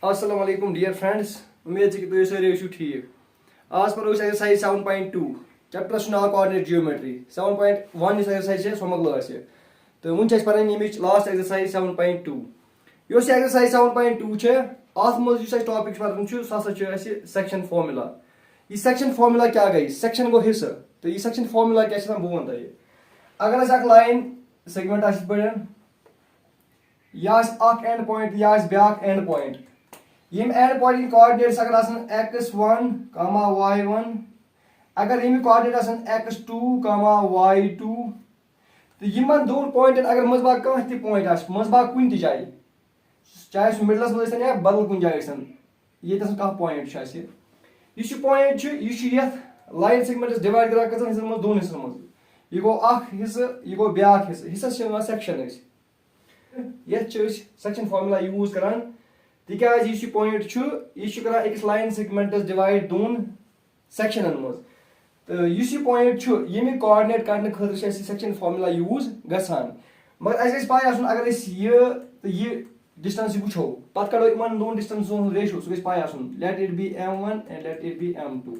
Assalamu alaikum dear friends. उम्मीद है कि तुम सारे हो ठीक. आज पर exercise 7.2 chapter नाम coordinate geometry. 7.1 इस exercise है समझ लो ऐसे. तो मुझे इस पर निमित last exercise 7.2. यो exercise 7.2 छे आठ मज जो टॉपिक पर छु सा छ section formula. ये section formula क्या गई? Section गो हिस्सा. तो ये section formula क्या छ बो वंदा ये. अगर अस लाइन सेगमेंट आस पड़न या एंड पॉइंट या ब्याक एंड पॉइंट यम एंड पॉइंट कोऑर्डिनेट्स अगर आसन x1, y1 अगर यम कोऑर्डिनेट आसन x2, y2 तो यमन दोन पॉइंट अगर मजबा कह ति पॉइंट आस मजबा कुन ति जाय चाहे सु मिडलस मज या बदल कुन जाय सन ये तस का पॉइंट छ आसे ये पॉइंट छ ये यथ लाइन सेगमेंट्स डिवाइड करा कजन हिस्सन मज दोन हिस्सन मज ये गो अख हिस्सा ये गो ब्याक हिस्सा हिस्सा छ सेक्शन है यह सेक्शन फार्मूला यूज करान तिकाज ये पॉइंट छु ये करान एक लाइन सेगमेंट्स डिवाइड दोन सेक्शनन मज तो ये पॉइंट छु यमी कोऑर्डिनेट करने खतर छ सेक्शन फार्मूला यूज गसान मगर अस पाय आसन अगर ये डिस्टेंस वुछो पत करो इमन दोन डिस्टेंस रेशियो सो पाय आसन let it be m1 and let it be m2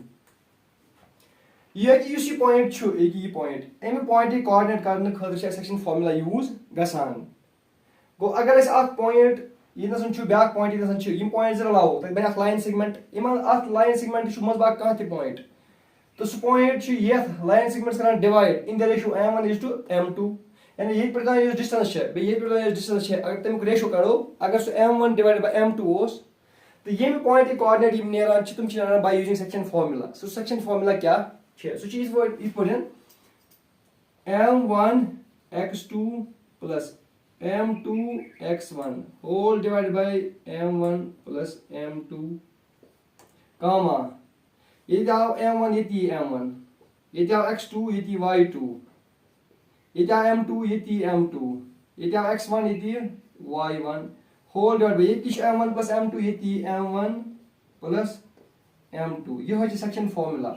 ये पॉइंट छु ये पॉइंट एम पॉइंट कोऑर्डिनेट करने खतर छ सेक्शन फार्मूला यूज गसान गो अगर अस अख पॉइंट ये नसन छु बैक पॉइंट ये नसन छु यम पॉइंट जरा लाओ त बन अख लाइन सेगमेंट इमन अख लाइन सेगमेंट छु मज बा कह ति पॉइंट तो सु पॉइंट छु ये लाइन सेगमेंट्स करन divide in the ratio m1:m2 यानी ये प्रकार ये डिस्टेंस है बे ये प्रकार ये डिस्टेंस है अगर तुम रेशियो करो अगर सु m1 डिवाइडेड बाय m2 ओस तो ये पॉइंट कोऑर्डिनेट यम नेरान छु तुम छु नेरान by using section formula so section formula क्या है सो चीज वो इस point m1 x2 plus m2 x1 whole divided by m1 plus m2 comma ये जाओ m1 ये m1 ये जाओ x2 ये y2 ये जाओ m2 ये m2 ये जाओ x1 ये y1 whole divided by ये m1 plus m2 ये m1 plus m2 ये है सेक्शन फार्मूला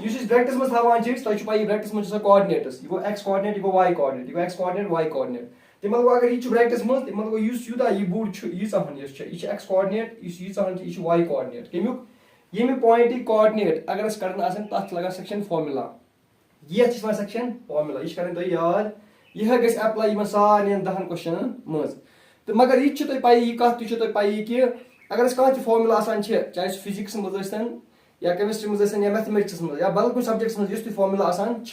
युस ब्रैकेट्स में थावान छ तो पाई ब्रैकेट्स में कोऑर्डिनेट्स ये x कोऑर्डिनेट ये y कोऑर्डिनेट ये x कोऑर्डिनेट y कोऑर्डिनेट तिमल अगर ये ब्रैकेट्स में तिमल युस युदा ये बूड छ ये सहन ये x कोऑर्डिनेट ये सहन ये y कोऑर्डिनेट केमुक येमे पॉइंट कोऑर्डिनेट अगर अस करन आसन तथ लगा सेक्शन फार्मूला ये छ सेक्शन फार्मूला ये करन तो याद यह गस अप्लाई में सारे 10 क्वेश्चन मज तो मगर ये छ तो पाई ये कथ छ तो पाई कि अगर अस कह फार्मूला आसान छ चाहे फिजिक्स में मजन या केमिस्ट्री मजन या मैथमेटिक्स में या बल कुछ सब्जेक्ट्स में युस फार्मूला आसान छ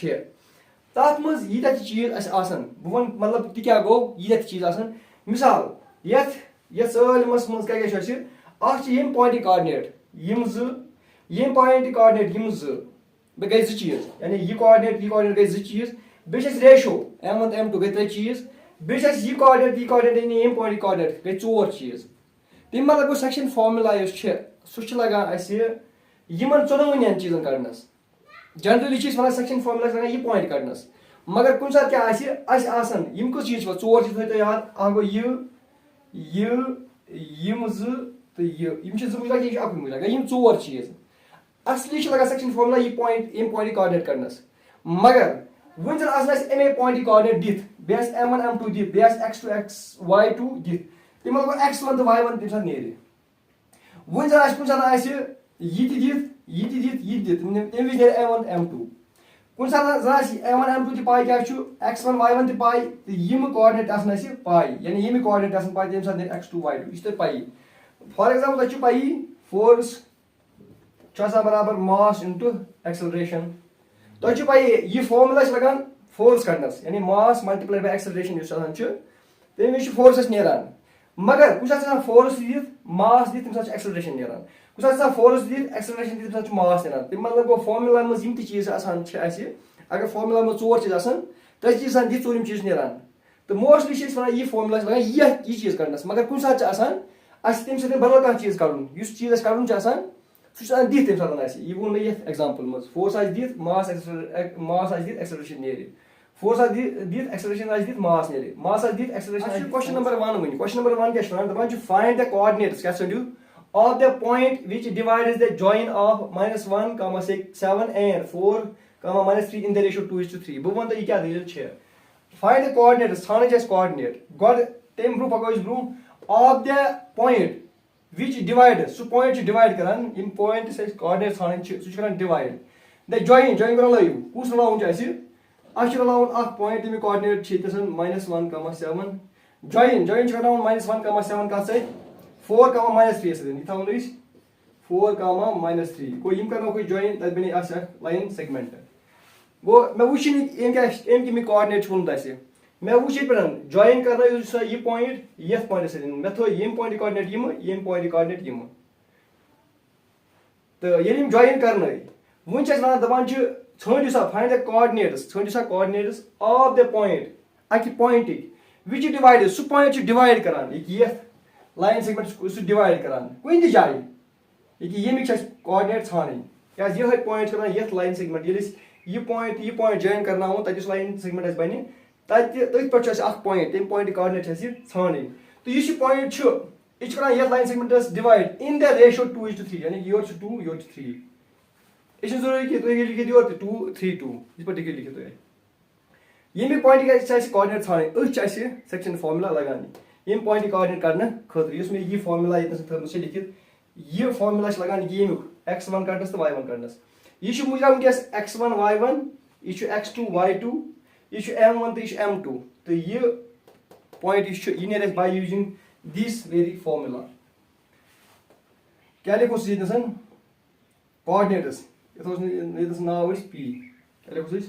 तथ मज ये चीज अस आसन बवन मतलब ति क्या गो ये चीज आसन मिसाल यथ सालमस मज क्या छ अस यम पॉइंट कोऑर्डिनेट यम यम पॉइंट कोऑर्डिनेट यम बे गई चीज यानी ये कोऑर्डिनेट गई चीज बे रेशियो m1 m2 गई 3 चीज बे ये कोऑर्डिनेट यानी यम पॉइंट कोऑर्डिनेट गई 4 चीज तम मतलब सेक्शन फार्मूला सह लगा अस यमन चोनवन चीजन कड़नस जनरली सेक्शन फार्मूला लगा ये पॉइंट कड़नस मगर कुछ सात क्या आसन यम कुछ चीज 4 चीज थो याद अ गो यम तो ये अकुन लगा यम 4 चीज असली लगा सेक्शन फार्मूला ये पॉइंट कोऑर्डिनेट करनस मगर वन जन आसन एम पॉइंट कोऑर्डिनेट दित बेस m1 m2 दित बेस x2 y2 दित तिमल गो x1 तो y1 तिम साथ नेरे वन जन कुछ सात ये दित तम विज नेरे m1 m2 कुछ सात जन m1 m2 ति पाई क्या x1 y1 ति पाई यम कोऑर्डिनेट आसन पाई यानी यम कोऑर्डिनेट आसन पाई तम साथ नेरे x2 y2 इस पाई फॉर एग्जांपल तु पाई फोर्स बराबर मास इनटू एक्सेलरेशन तो पाई ये फार्मूला लगान फोर्स कड़नस यानी मास मल्टीप्लाई बाय एक्सेलरेशन तमें फोर्स नेरान मगर कुछ फोर्स दित मास दित तम एक्सेलरेशन नेरान कुछ फोर्स दित एक्सेलरेशन दित तम मास नेरान तम मतलब गो फार्मूला मज यम चीज अगर फार्मूला में 4 चीज आसान तो चीज दित 4 चीज नेरान तो मोस्टली वन ये फार्मूला लगान ये चीज कड़नस मगर कुछ सात तम सत बदल कह चीज कड़न चीज कड़न सह दित तम सात यह वो ये एग्जांपल मज फोर्स दित मास दित एक्सेलरेशन नेरे फोर्स दित एक्सेलरेशन दित मास दित acceleration question number 1 one question number 1 क्या दपान फाइंड द कोऑर्डिनेट्स क्या सो of the point which divides the join of -1, 6, 7 and 4, -3 in the ratio 2:3 बो वन तो ये क्या दलील छ फाइंड द कोऑर्डिनेट्स थाने जस कोऑर्डिनेट गॉड टेम ब्रू पगोस ब्रू of the point which divide su point ch divide karan in point se coordinate thanan ch su karan divide the join karan layu kus laun ch asi ach laun ak point mi coordinate ch tasan -1,7 join ch karan -1,7 ka se 4, -3 se ni thaun is 4, -3 ko im karna ko join tat bani as line segment go मैं वुशिन M की मी coordinate छुन दासे मैं वुशिन पन join करना use ये point yes point से मैं थो यम पॉइंट कोऑर्डिनेट यम पॉइंट कोऑर्डिनेट यम तो यम जॉइन करना वन छ ना दबान छ छंडु सा find the coordinates of the point अकि पॉइंट व्हिच डिवाइड सु पॉइंट छ डिवाइड करन ये लाइन सेगमेंट सु डिवाइड करन कोइन दी जाय ये यम छ कोऑर्डिनेट छानी या ये पॉइंट करना ये लाइन सेगमेंट ये पॉइंट जॉइन करना हो तक लाइन सेगमेंट अस बने तथ पे पॉइंट तम पॉइंट कोऑर्डिनेट छानी तो ये पॉइंट यह कर ये line segment divide in the ratio 2:3 यानी योर 2 योर 3 यह जरूरी कि तुम लिखित योर 2 3 2 इस पर लिखित तुम ये पॉइंट कोऑर्डिनेट छानी सेक्शन फॉर्मूला लगान यम पॉइंट कोऑर्डिनेट करने खतर मे यह फॉर्मूला ये लिखित यह फॉर्मूला लगान ये x1 कड़नस तो y1 कड़नस यह मुझे वनकस x1 y1 यह x2 y2 यह m1 तो यह m2 तो यह पॉइंट यह by using this very formula क्या लिखो कोऑर्डिनेट्स ये नाव p क्या लिखो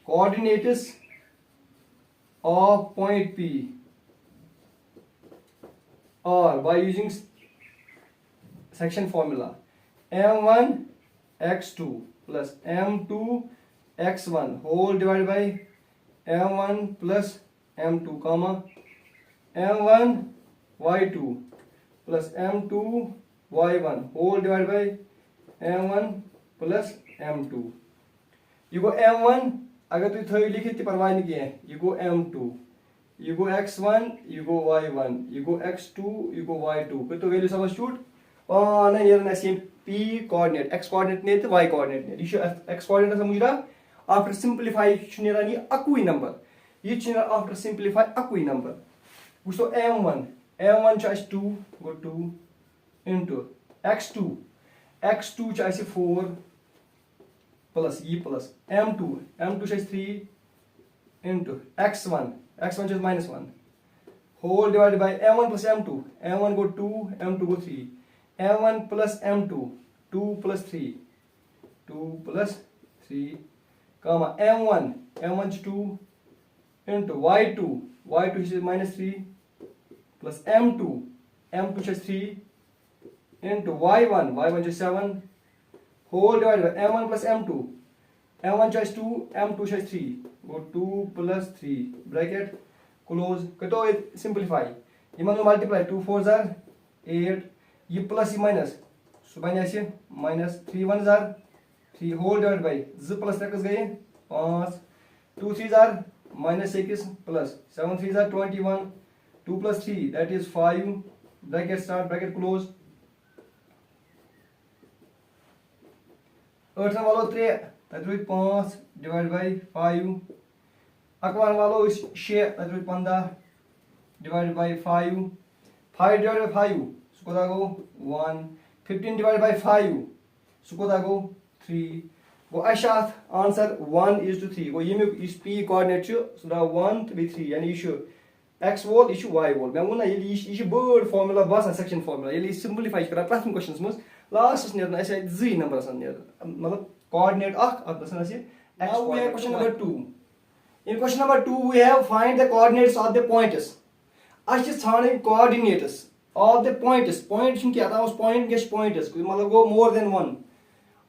coordinates of point p or by using section formula m1 x2 plus m2 x1 whole divided by m1 plus m2 comma m1 y2 plus m2 y1 whole divided by m1 plus m2 ये गो m1 अगर तुम थो लिखित परवाह नहीं किए ये गो m2 you go x1 you go y1 you go x2 you go y2 तो वैल्यू सब्स्टिट्यूट पाना ये p कोऑर्डिनेट x कोऑर्डिनेट ने तो y कोऑर्डिनेट ने ये x कोऑर्डिनेट समझरा आफ्टर सिंपलीफाई ये अकुई नंबर ये आफ्टर सिंपलीफाई अकुई नंबर वो m1 2 go 2 into x2 4 plus e plus m2 3 into x1 is -1 whole divided by m1 plus m2 m1 go 2 m2 go 3 m1 plus m2 2 plus 3 comma m1 is 2 into y2 is -3 plus m2 is 3 into y1 is 7 whole divided by m1 plus m2 m1 is 2 m2 is 3 go 2 plus 3 bracket close कतो simplify ये मानो multiply 2 4s are 8 ये plus ये minus सो बने ऐसे minus 3 1s are 3 whole divided by z plus 3 गए 5 2 3s are -6 plus 7 3s are 21 2 plus 3 that is 5 bracket start bracket close 8 वालों 3 that will be 5 divided by 5 अकवान वालों 6 that will be 15 divided by 5 divided by 5 so go 1 15 divided by 5 so go 3 go ashat answer 1:3 go ये इस p coordinate so da 1 to be 3 यानी ये x wall ये y wall मैं वना ये bird formula बस section formula ये simplify करा प्रथम क्वेश्चन में लास्ट नेरना ऐसे z नंबर सन नेर मतलब coordinate now we have question number 2 in question number 2 we have find the coordinates of the points अच्छे छाने coordinates of the points point क्या था उस point के points मतलब वो more than one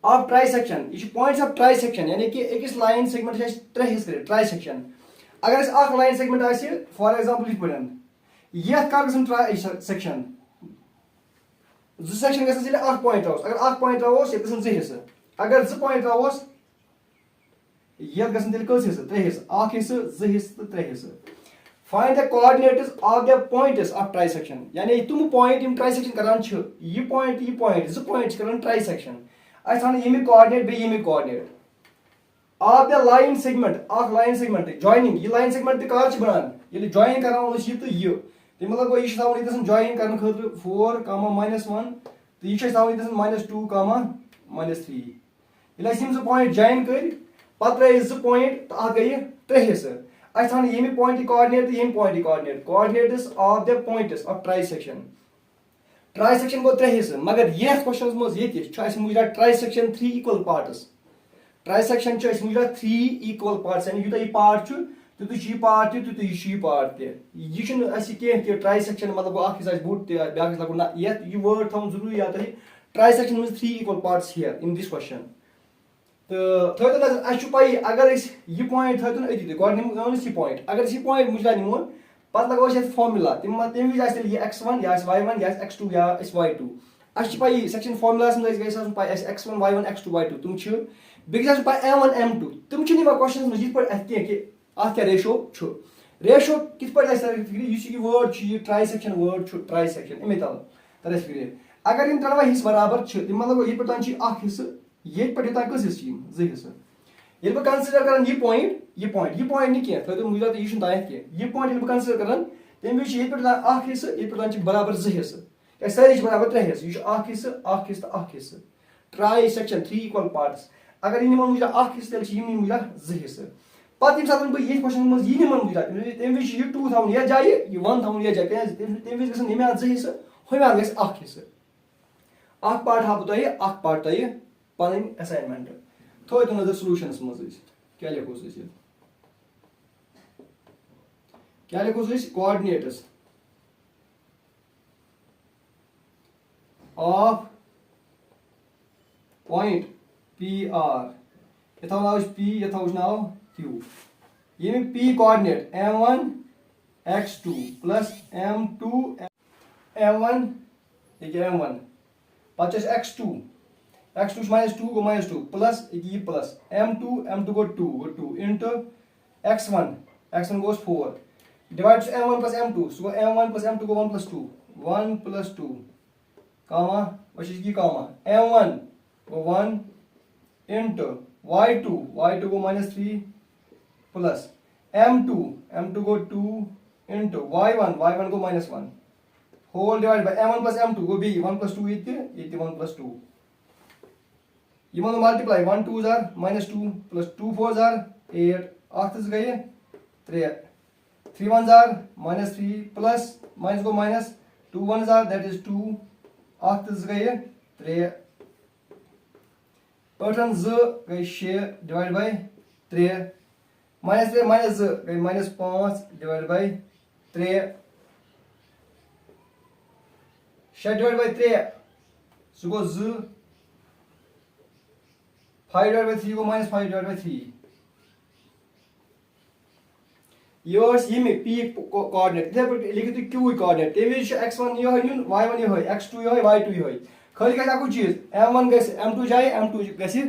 of trisection ये points of trisection यानी कि एक इस line segment है त्रे हिस्से trisection अगर इस आख line segment आए for example लिख पड़ें यह कागज़ trisection जो सेक्शन गस जिले 8 पॉइंट रावस अगर 8 पॉइंट रावस ये गसन जे हिस्सा अगर 2 पॉइंट रावस ये गसन दिल कस हिस्सा 3 हिस्सा 8 हिस्सा 2 हिस्सा 3 हिस्सा find the coordinates of the points of trisection यानी तुम पॉइंट इन ट्राइसेक्शन करन छ ये पॉइंट 2 पॉइंट्स करन ट्राइसेक्शन अस थान यमी कोऑर्डिनेट बे यमी coordinate of the line segment joining ये लाइन सेगमेंट त कार छ बनान ये जॉइन करावन छ तो ये तमें मतलब यह थोन जॉइन कर 4 -1 तो यह थोन -2 -3 ये जो पॉइंट जॉइन कर पे त्रे 2 पॉइंट तो अ गई 3 हिस्से अस थोन ये पॉइंट कोऑर्डिनेट तो ये point coordinates of the points of trisection गो 3 हिस्से मगर ये क्वेश्चन मज मुझे ट्राइसेक्शन 3 इक्वल पार्ट्स ट्राइसेक्शन मुझे 3 इक्वल पार्ट्स यानी यूत यह पार्ट तुत पार्ट तुत पार्ट यह ट्राइसेक्शन मतलब अख बोट ब्या लगो ना यह वर्ड थो जरूरी याद ट्राइसेक्शन मज 3 equal parts here in this question तो थो नजर अस पी अगर यह पॉइंट थो अति गो यह पॉइंट अगर यह पॉइंट मुझे निमो पे लगो फॉर्मूला तम वज x1 या y1 या x2 या y2 अस पी सेक्शन फॉर्मूला गई पे x1 y1 x2 y2 तुम बेस पे m1 m2 तुम क्वेश्चन मज ये कि अत क्या रेशो कित पे फिक्र वर्ड ट्राइसेक्शन वर्ड ट्राइसेक्शन अमे तल तर फिक्र अगर इन त्रोवा हिस्स बराबर तम मतलब ये पे हिस्से ये पे कस हिस्से 2 हिस्से ये बह कंसिडर कर यह पॉइंट नी कह थो मुझे यह तह यह पॉइंट कंसिडर कर तम ये पे हिस्से ये पे बराबर 2 हिस्से सारी बराबर 3 हिस्से यह हिस्से हिस्से ट्राइसेक्शन 3 इक्वल पार्ट्स अगर यह मुझे हिस्से तेल मुझे 2 हिस्से पे ये सात बह ये क्वेश्चन मज यह मुझे तम यह 2 थवन यह जाए यह 1 थवन यह जाए तम ये 2 हिस्से हम गि हिस्से पार्ट हा बह पार्ट तह पन असाइनमेंट थो तो नजर सोल्यूशंस मज क्या लिखो coordinates of point P R ये थो नाव पी ये थो नाव क्यू ये P coordinate m1 x2 plus m2 m1 ये m1 पे x2 -2 गो -2 प्लस यह प्लस m2 गो 2 इंटू x1 गोस 4 डिवाइड m1 प्लस m2 सो गो m1 प्लस m2 गो 1 प्लस 2 कामा वह कामा m1 गो 1 इंटू y2 गो -3 plus m2 गो 2 into y1 गो -1 whole divide by m1 plus m2 गो बी 1 plus 2 ये 1 plus 2 ये multiply 1 2 jar -2 plus 2 4 jar 8 अत गई 3 3 1 jar -3 plus minus go minus 2 1 jar that is 2 अत गई 3 पटन 2 गई 6 डिवाइड बाय 3 -3 -2 गई -5 divide by 3 6 divide by 3 so go 2 5 divided by 3 go minus 5 divided by 3 ये p कोऑर्डिनेट इधर पर लिखित q कोऑर्डिनेट तमें x1 यह नुन y1 यह x2 यह y2 यह खाली गई अकु चीज m1 गई m2 जाए m2 गई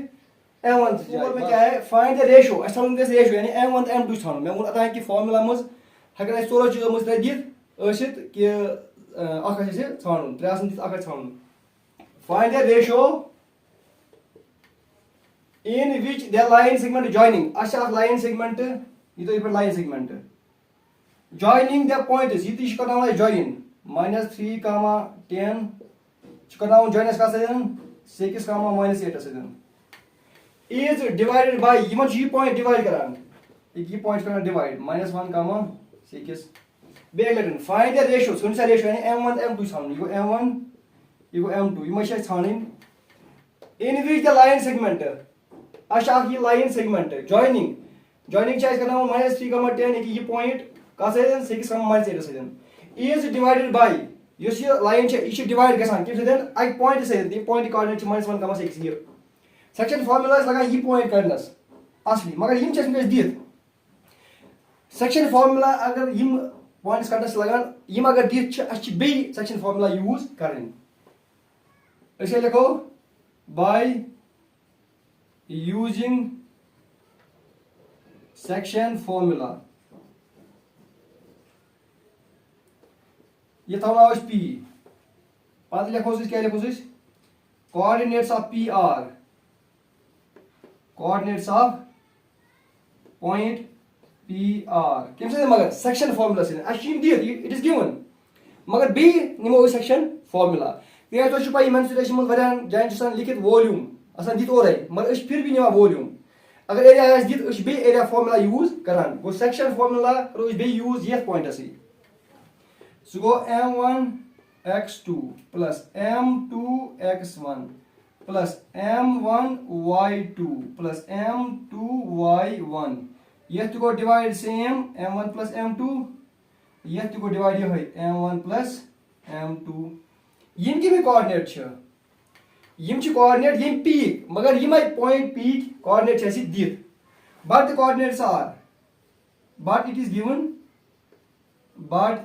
m1 जाए में क्या है फाइंड द रेशियो अस थोन गई रेशियो यानी m1 तो m2 थोन मैं अत कि फार्मूला मज हकन अस सोरो चीजों मज दित कि अख ठान त्रे अख ठान find the ratio in which the line segment joining अच्छा line segment ये तो ये line segment joining the points ये तो करना है join -3 10 करना है join इसका सदन 6 -8 सदन is divided by ये मत ये point divide करान ये point करना divide -1 6 बेग लगन find the ratio कौन सा ratio यानी m1 m2 छान ये m1 ये m2 ये मत छानिन in which the line segment अच्छा ये लाइन सेगमेंट जॉइनिंग करना -3 10 ये पॉइंट का 6 -8 सदन इज डिवाइडेड बाय यस ये लाइन ये डिवाइड गसान कि सदन अक पॉइंट सदन ये पॉइंट कोऑर्डिनेट -1 6 ये सेक्शन फार्मूला लगा ये पॉइंट करनस असली मगर यम चेस दित सेक्शन फार्मूला अगर यम पॉइंट्स करनस लगान यम अगर दित अस बे सेक्शन फार्मूला यूज करन अस लिखो बाय using section formula ये थोड़ा p पद लिखो क्या लिखो coordinates of p are coordinates of point p are कम से मगर section formula से it is given मगर बी निमो सेक्शन फॉर्मूला तो पाई मेंस्ट्रुएशन में वारियान जायन आसान लिखित वॉल्यूम आसान दित ओरे मगर फिर भी निमा वॉल्यूम अगर एरिया आस दित बे एरिया फॉर्मूला यूज करान गो सेक्शन फॉर्मूला करो बे यूज ये पॉइंट से सो गो m1 x2 plus m2 x1 plus m1 y2 plus m2 y1 ये तो गो divide same m1 plus m2 ये तो गो डिवाइड ये है m1 प्लस m2 यम के में कोऑर्डिनेट छ यम छ कोऑर्डिनेट यम पीक मगर यम पॉइंट पीक कोऑर्डिनेट छ ऐसी दित but the coordinates are but it is given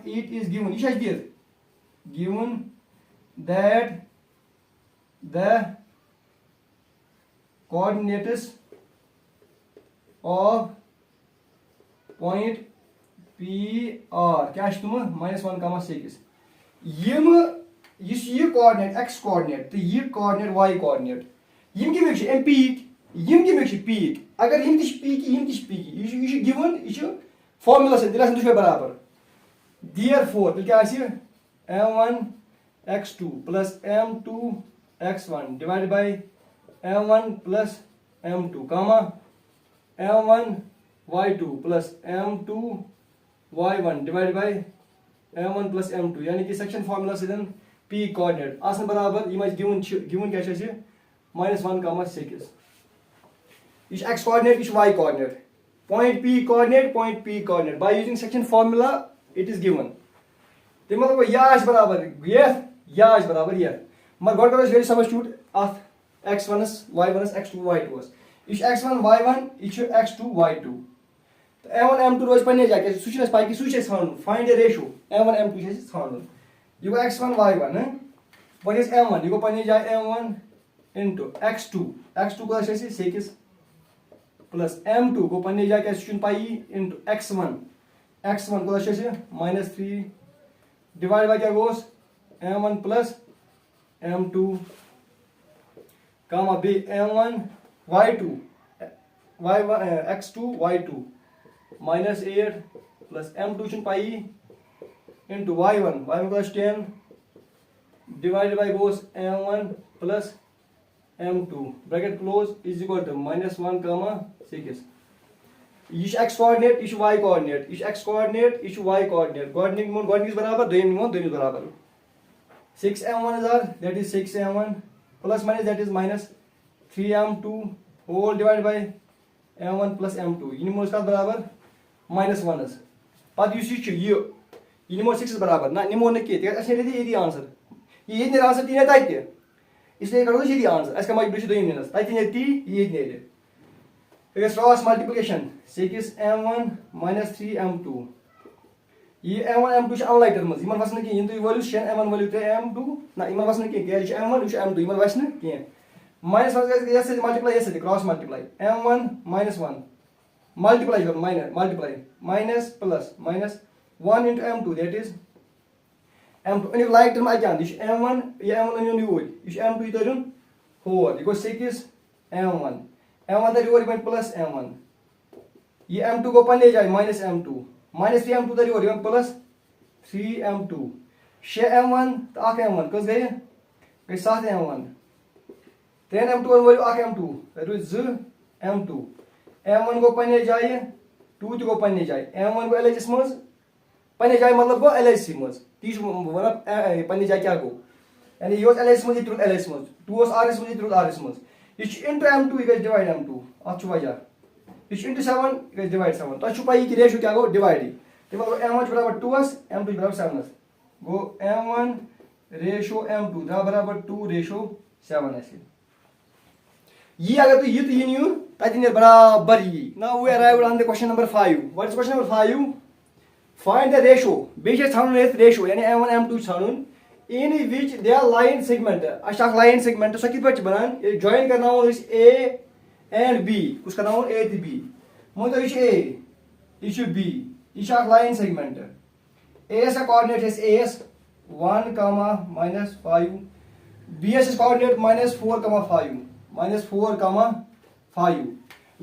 ये छ दित given that the coordinates of point P are क्या छ तुम -1,6 यम ये कोऑर्डिनेट x कोऑर्डिनेट तो ये कोऑर्डिनेट y कोऑर्डिनेट यम के में एम पीक यम के में पीक अगर यम तिश पीक यम तिश पीक ये गिवन ये फॉर्मूला से दिला से बराबर देयरफॉर तो क्या आसी m1 x2 plus m2 x1 divided by m1 plus m2 comma m1 y2 plus m2 y1 divided by m1 plus m2 यानी कि सेक्शन फॉर्मूला से p कोऑर्डिनेट आसन बराबर ये गिवन क्या छ -1,6 ये x कोऑर्डिनेट ये y coordinate point p coordinate by using section formula it is given ते मतलब या बराबर ये मगर गॉड करो very substitute of x1 y1 x2 y2 ये x1 y1 ये x2 y2 तो m1 m2 रोज पन्ने जाके सुचना पाई कि सुचे find the ratio m1 m2 छ छान ये गो x1 y1 what is m1 ये गो पन्ने जाए m1 into x2 को ऐसे 6 प्लस m2 को पन्ने जाके सुचन पाई into x1 को ऐसे -3 डिवाइड बाय क्या गोस m1 प्लस m2 कामा बी m1 y2 x2 y2 -8 plus m2 चुन पाई into y1 plus 10 divided by गोस m1 plus m2 bracket close is equal to -1,6 ये x कोऑर्डिनेट ये y कोऑर्डिनेट ये x कोऑर्डिनेट ये y कोऑर्डिनेट कोऑर्डिनेट मोन coordinate बराबर दोयम निमो दोयम बराबर 6m1 is that is 6m1 plus minus that is -3m2 whole divided by m1 plus m2 ये निमो इसका बराबर -1 पद ये निमो 6 बराबर ना निमो ने के ऐसे ये आंसर ये आंसर तीन है इसलिए करो ये आंसर ऐसा मल्टीप्लिकेशन दोयम निनस तति ने ती ये ने अगर क्रॉस मल्टीप्लिकेशन 6m1 -3m2 ये m1 m2 अनलाइटर मज इमन वसन के इन तो value Shane m1 value 3m2 ना इमन वसन के ये m1 ये m2 इमन वसन के -1 ऐसे मल्टीप्लाई ऐसे क्रॉस मल्टीप्लाई m1 -1 मल्टीप्लाई करो multiply minus plus -1 into m2 that is m2 and you like term again this m1 ये m1 and you this m2 इधर होर ये 6 m1 m1 इधर होर प्लस m1 ये m2 को पन्ने जाए -m2 -3m2 इधर होर प्लस 3m2 6m1 तो 8m1 कस गए 7m1 3m2 और 8m2 तो 2m2 m1 को पन्ने जाए 2 को पन्ने जाए m1 को LHS मज पन्ने जाए मतलब को LHC मज तीस वना पन्ने जाए क्या को यानी ये LHS मज इतरुल LHS मज 2 RS मज इतरुल RS मज ये into m2 ये डिवाइड m2 अच्छु वजह ये into 7 ये डिवाइड 7 तो अच्छु पाई कि रेशियो क्या को डिवाइड तो मतलब m1 बराबर 2 m2 बराबर 7 गो m1 रेशियो m2 दा बराबर 2 रेशियो 7 ऐसे ये अगर तो ये न्यू ताकि बराबर ये now we arrived on the question number 5 what is question number 5 find the ratio बेशे छानुन है रेशियो यानी m1 m2 छानुन in which they are line segment अच्छा line segment सो कित बनान ये join करना हो इस a and b कुछ करना हो a to b मतलब ये a ये b ये line segment a का कोऑर्डिनेट है as 1, -5 b is coordinate -4, -4,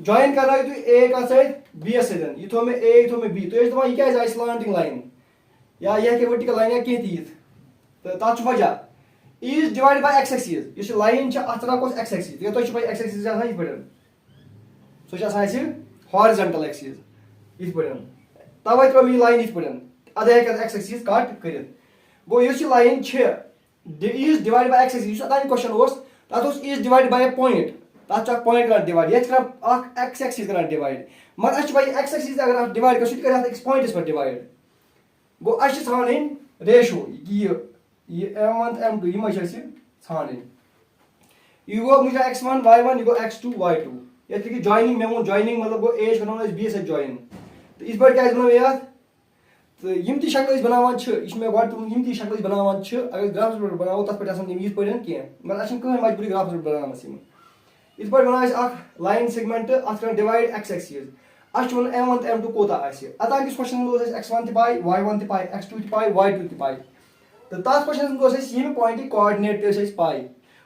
join करना है तो a का साइड b से देन ये तो में a तो में b तो ये क्या है स्लैंटिंग लाइन या यह के वर्टिकल लाइन या कहीं तीत तो तात वजह is divide by x axis इस लाइन अत रखोस एक्स एक्सिस ये तो एक्स एक्सिस आसान इथ पड़न सो आसान हॉरिजॉन्टल एक्सिस इथ पड़न तवे त्रो मे लाइन इथ पड़न अद हेक एक्स एक्सिस कट करित गो इस line is divide by x axis अदान क्वेश्चन ओस तत इज डिवाइड बाय पॉइंट तत पॉइंट कर डिवाइड ये एक्स एक्सिस कर डिवाइड मगर अच्छे भाई एक्स एक्सिस अगर आप डिवाइड कर कर एक्स पॉइंट्स पर डिवाइड गो अच्छे ठान रेशो ये m1 m2 यह ठान यह गो मुझे x1 y1 यह गो x2 y2 ये लिखी जॉइनिंग मे वो जॉइनिंग मतलब गो ए बनाना बी से जॉइन तो इस पर क्या बनाओ याद तो यम ती शक्ल बनावान यह मे गो तुम यम ती शक्ल बनावान अगर ग्राफ्स पर बनाओ तथ पे आसान यह पे कह मगर अच्छे कहीं मजबूरी ग्राफ्स पर बनानस इस पर बना लाइन सेगमेंट अत कर डिवाइड एक्स एक्सिस अच्छे वन m1 तो m2 कोता अतः किस क्वेश्चन x1 पाई y1 पाई x2 पाई y2 पाई तो तथ क्वेश्चन यम पॉइंट कोऑर्डिनेट पाई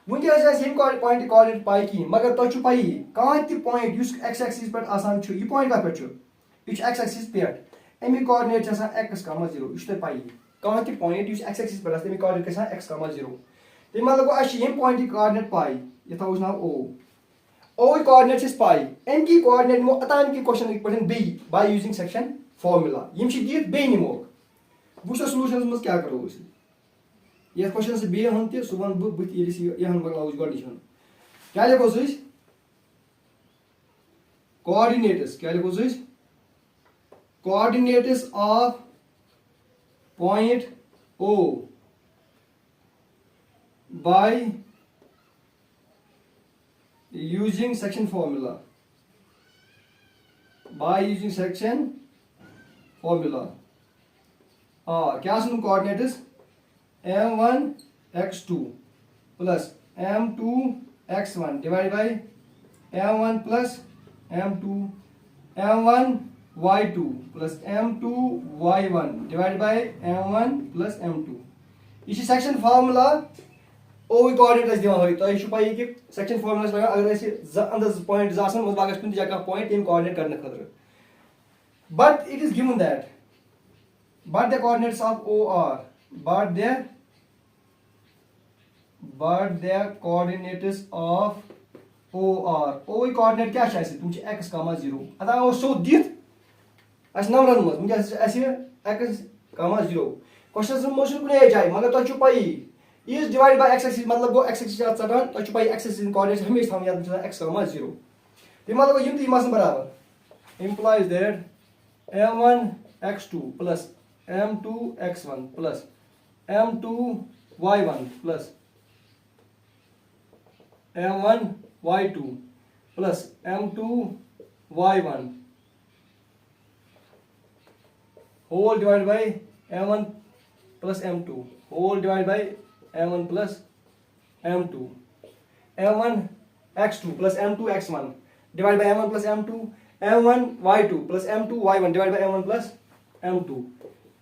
वनकस पॉइंट कोऑर्डिनेट पाई कहीं मगर तुम पाई कह पॉइंट एक्स एक्सिस पे आसान यह पॉइंट कत पे यह एक्स एक्सिस पे अमिक कोऑर्डिनेट x, 0 यह पाई कह पॉइंट एक्स एक्सिस पे अमिक कोऑर्डिनेट x, 0 तो मतलब यम पॉइंट कोऑर्डिनेट पाई यह थो नाव O कोऑर्डिनेट पाई अमि कोऑर्डिनेट निमो अतान की क्वेश्चन पे बे बाय यूजिंग सेक्शन फॉर्मूला यम दित बे निमो वो सोलूशन मज क्या करो ये क्वेश्चन से बे हन सह वन बत यहन बनाव गो क्या लिखो कोऑर्डिनेट्स क्या लिखो coordinates of point O by using section formula क्या सुन coordinates m1 x2 plus m2 x1 divided by m1 plus m2 m1 y2 plus m2 y1 divided by m1 plus m2 ये section formula ओ coordinate दिवान तो पाई कि section formula लगा अगर अंदर point आसान मज कुछ जगह पॉइंट यम कोऑर्डिनेट करने खतर but it is given that but the coordinates of O are but the coordinates of O are O coordinate क्या तुम x, 0 अतः वो सो दित नंबरन मज x, 0 क्वेश्चन मोशन कुछ जाए मगर तुम pi is divide bye x axis मतलब गो x एक्सिस चटान तुम पाई x एक्सिस कोऑर्डिनेट्स हमेशा थम याद x, 0 तो मतलब यम तीन मसन बराबर implies that m1 x2 plus m2 x1 plus m2 y1 plus m1 y2 plus m2 y1 whole divided by m1 plus m2 whole divided by m1 plus m2 m1 x2 plus m2 x1 divided by m1 plus m2 m1 y2 plus m2 y1 divided by m1 plus m2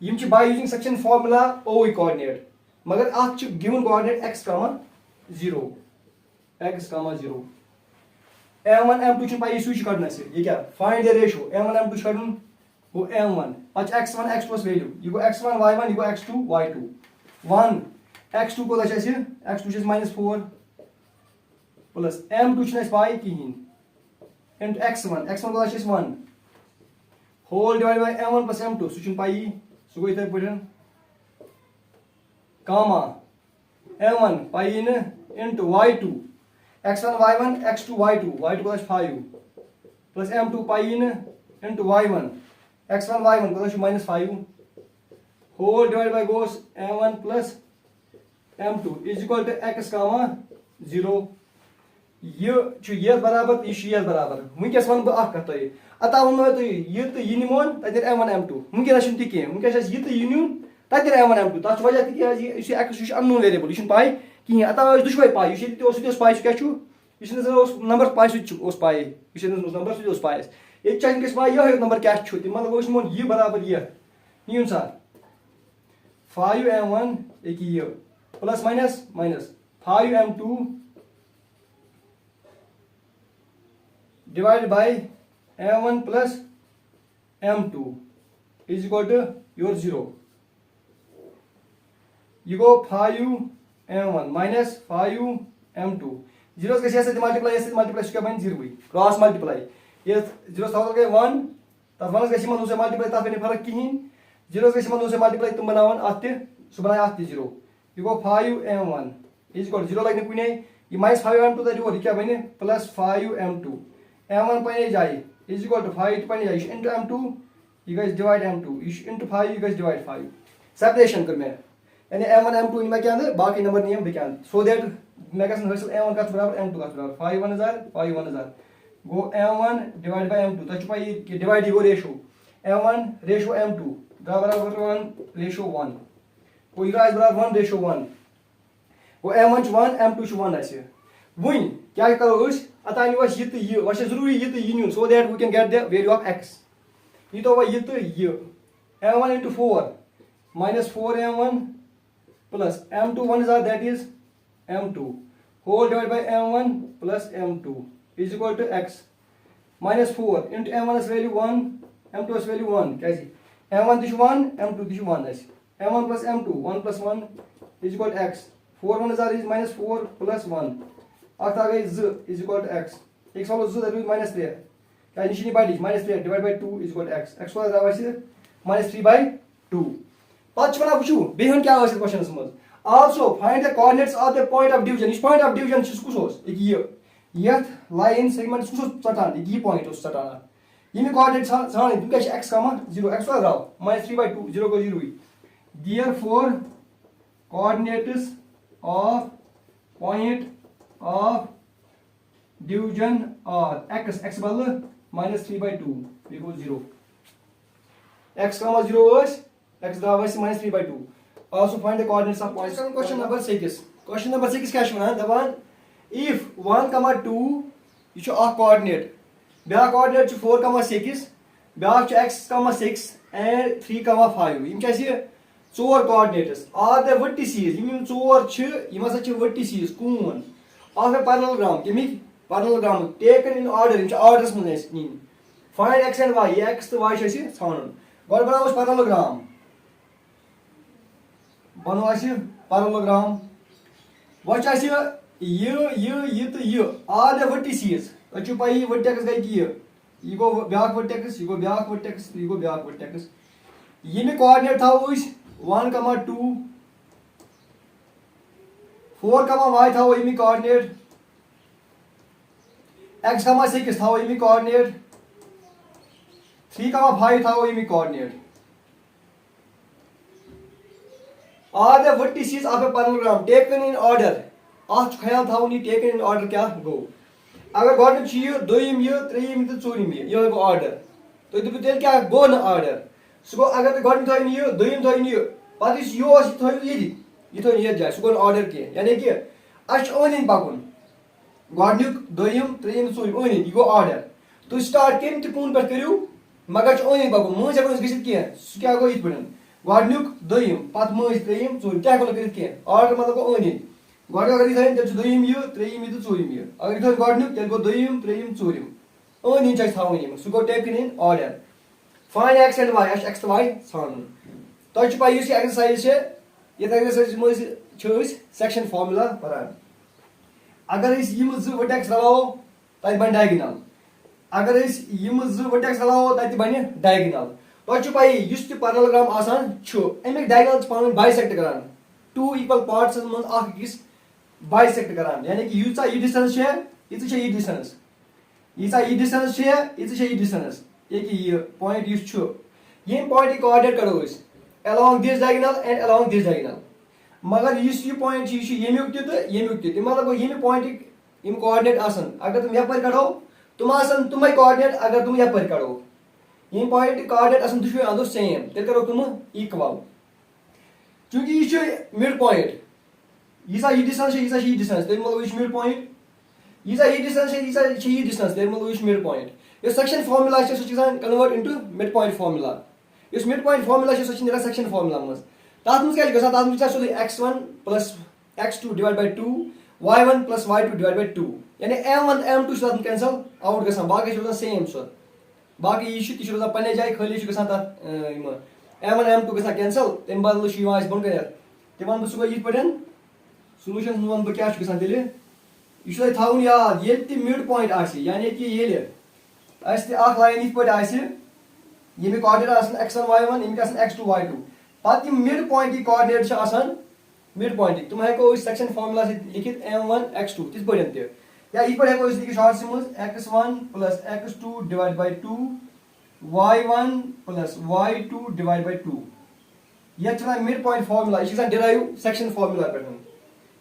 Yama by using section formula O coordinate मगर अत given coordinate x, 0 x, 0 m1 m2 पाई switch करना ये क्या find the ratio m1 m2 कड़न go m1 पच x1 x2 value ये गो x1 y1 ये गो x2 y2 1 x2 को x2 -4 plus m2 पाई कहीं into x1 को 1 whole divided by m1 plus m2 सह पाई सह गो इथे पे कामा m1 पाई into y2 x1 y1 x2 y2 को 5 plus m2 पाई into y1 x1 y1 को -5 whole divided by goes m1 plus m2 is equal to x, 0 ये बराबर ये बराबर वनकस वन बह कत अतः वो यह तो यह निमोन तक m1 m2 वनकस कह वनकस यह तो यह नुन तक m1 m2 तथ वजह तक x अननोन वेरिएबल यह पाई कहीं अतः दुशवे पाई ये पाई सह नंबर पाई सह पाई नंबर सह पाई ये पाई यह नंबर क्या मतलब यह बराबर यह सा 5m1 यह plus minus 5m2 divided by m1 plus m2 is equal to your 0 यह गो 5m1 minus 5m2 जीरोस गए मल्टीप्लाई क्या बन 0 क्रॉस मल्टीप्लाई ये जीरोस थोड़ा गए 1 तब 1 गए दूसरे मल्टीप्लाई तब बने फर्क कहीं जीरोस गए दूसरे मल्टीप्लाई तुम बनावन अत सह बना अत 0 यह गो 5m1 इज इक्वल 0 लगे कुने ये माइनस 5m2 तक और क्या बने प्लस 5m2 m1 पने जाए इज इक्वल टू 5 पने जाए इनटू m2 ये गए डिवाइड m2 इनटू 5 ये गए डिवाइड 5 सेपरेशन कर मैं यानी m1 m2 इन में क्या अंदर बाकी नंबर नियम बयान सो दैट मैं कैसे हासिल m1 का बराबर m2 का बराबर 5 1000 गो m1 डिवाइड बाय m2 तो छुपा ये डिवाइड ही गो रेशो m1 रेशो m2 बराबर 1 रेशो 1 वो ये बराबर 1 रेशो 1 वो m1 1 m2 1 ऐसे वहीं क्या करो उस अतानी वश ये वश जरूरी ये न्यून so that we can get the value of x ये तो वह ये m1 into 4 minus 4m1 plus m2 1 is that is m2 whole divided by m1 plus m2 is equal to x minus 4 into m1 is value 1 m2 is value 1 कैसी m1 this 1 m2 this 1 is m1 plus m2 1 plus 1 is equal to x 4 1 is minus 4 plus 1 अत आ गई z is equal to x x वालों z that is minus 3 क्या निशानी by minus 3 divided by 2 is equal to x x वाला रावैसे minus 3 by 2 पांच बना पूछू बेहन क्या आवाज क्वेश्चन मज also find the coordinates of the point of division इस point of division छिस कुछ होस एक ये लाइन सेगमेंट कुछ चटान एक ये पॉइंट होस चटाना ये में कोऑर्डिनेट छान तुम क्या x, 0 x वाला राव -3/2 0 को 0 therefore coordinates of point of division are x बदल -3/2 equals 0 x, 0 was x Davos -3/2 also find the coordinates of points question number 6 क्या छुना दबान if 1, 2 ये छु a coordinate ब्या coordinate छु 4, 6 ब्या छु x, 6 and 3, 5 यम क्या छ four coordinates are the vertices Yama four छु यम हसा छु vertices Coons of a parallelogram केमिक parallelogram taken in order यम छु orders में नीन find x and y ये x तो y छु छानन गॉड बनाओ parallelogram बनो parallelogram what ये तो ये all the vertices अच्छु पाई vertex गई कि ये गो ब्याक vertex ये गो ब्याक vertex ये गो ब्याक vertex ये में कोऑर्डिनेट था वो 1, 2 4, y था वो ये में कोऑर्डिनेट x, 6 था वो ये में कोऑर्डिनेट 3, 5 था वो ये में coordinate are the vertices of a parallelogram taken in order आज ख्याल था उन्हीं taken in order क्या गो अगर गॉड चाहिए दोयम ये त्रेयम तो चोरिम ये गो ऑर्डर तो इधर तेल क्या गो न ऑर्डर सो अगर गॉड था ये दोयम था ये पात इस यो अस था ये तो ये जाए सो ऑर्डर के यानी कि अश ओनिन पाकुन गॉड दोयम त्रेयम चोरिम ओनिन ये गो ऑर्डर तो स्टार्ट केम ते कून पर करियो मगर ओनिन पाकुन मुझे को गसित के सो क्या गो इत पडन गॉडन्युक दोयम पात मज त्रेयम चोरिम क्या को करित के ऑर्डर मतलब को ओनिन गॉड अगर इधर जब दोयम ये त्रेयम ये तो चोरिम ये अगर इधर गॉडन्युक तेल को दोयम त्रेयम चोरिम ओनिन चाहिए था ओनिन सो गो taken in order find x and y x to y छान तो छ पाई इस एक्सरसाइज से ये एक्सरसाइज मज छ सेक्शन फार्मूला परान अगर इस यम ज वर्टेक्स रलाओ तत बन डायगोनल अगर इस यम ज वर्टेक्स रलाओ तत बन डायगोनल तो छ पाई युस त पैरेललोग्राम आसान छ एमिक डायगोनल पावन बाइसेक्ट करान टू इक्वल पार्ट्स मज आख किस बाइसेक्ट करान यानी कि युचा ये डिस्टेंस छे ये डिस्टेंस युचा ये डिस्टेंस छे ये डिस्टेंस ये पॉइंट युस छ ये पॉइंट कोऑर्डिनेट करो इस along this diagonal and along this diagonal मगर युस ये पॉइंट छ येमिक त मतलब ये पॉइंट यम कोऑर्डिनेट आसन अगर तुम यपर करो तुम आसन तुम्हारे कोऑर्डिनेट अगर तुम यपर करो ये पॉइंट कोऑर्डिनेट आसन दुशवे अंदो सेम तेल करो तुम इक्वल क्योंकि ये मिड पॉइंट ये डिस्टेंस ये डिस्टेंस तेल मतलब ये मिड पॉइंट ये डिस्टेंस ये डिस्टेंस तेल मतलब ये मिड पॉइंट ये सेक्शन फार्मूला छ so convert into mid point formula इस मिड पॉइंट फार्मूला छ सो नेरा सेक्शन फार्मूला मस तात मस क्या गसा तात मस छ x1 plus x2 divided by 2 y1 plus y2 divided by 2 यानी m1 m2 छ कैंसिल आउट गसा बाकी छ सेम सो बाकी ये छ रोजा पने जाय खाली छ गसा तात m1 m2 गसा कैंसिल तम बदल छ यस बन कर ते वन बह यथ पे सोलूशन वन बह क्या गसान तेल यह थवन याद ये मिड पॉइंट यानी कि ये लाइन यथ पे ये कोऑर्डिनेट x1 y1 ये x2 y2 पत mid point coordinate mid point तुम हेको सेक्शन फार्मूला लिखित m1 x2 तिथ पे ते या यथ पे हेको लिखित शॉर्ट मज x1 plus x2 divide by 2 y1 plus y2 divide by 2 यह चला मिड पॉइंट फार्मूला यह डिराइव सेक्शन फार्मूला पे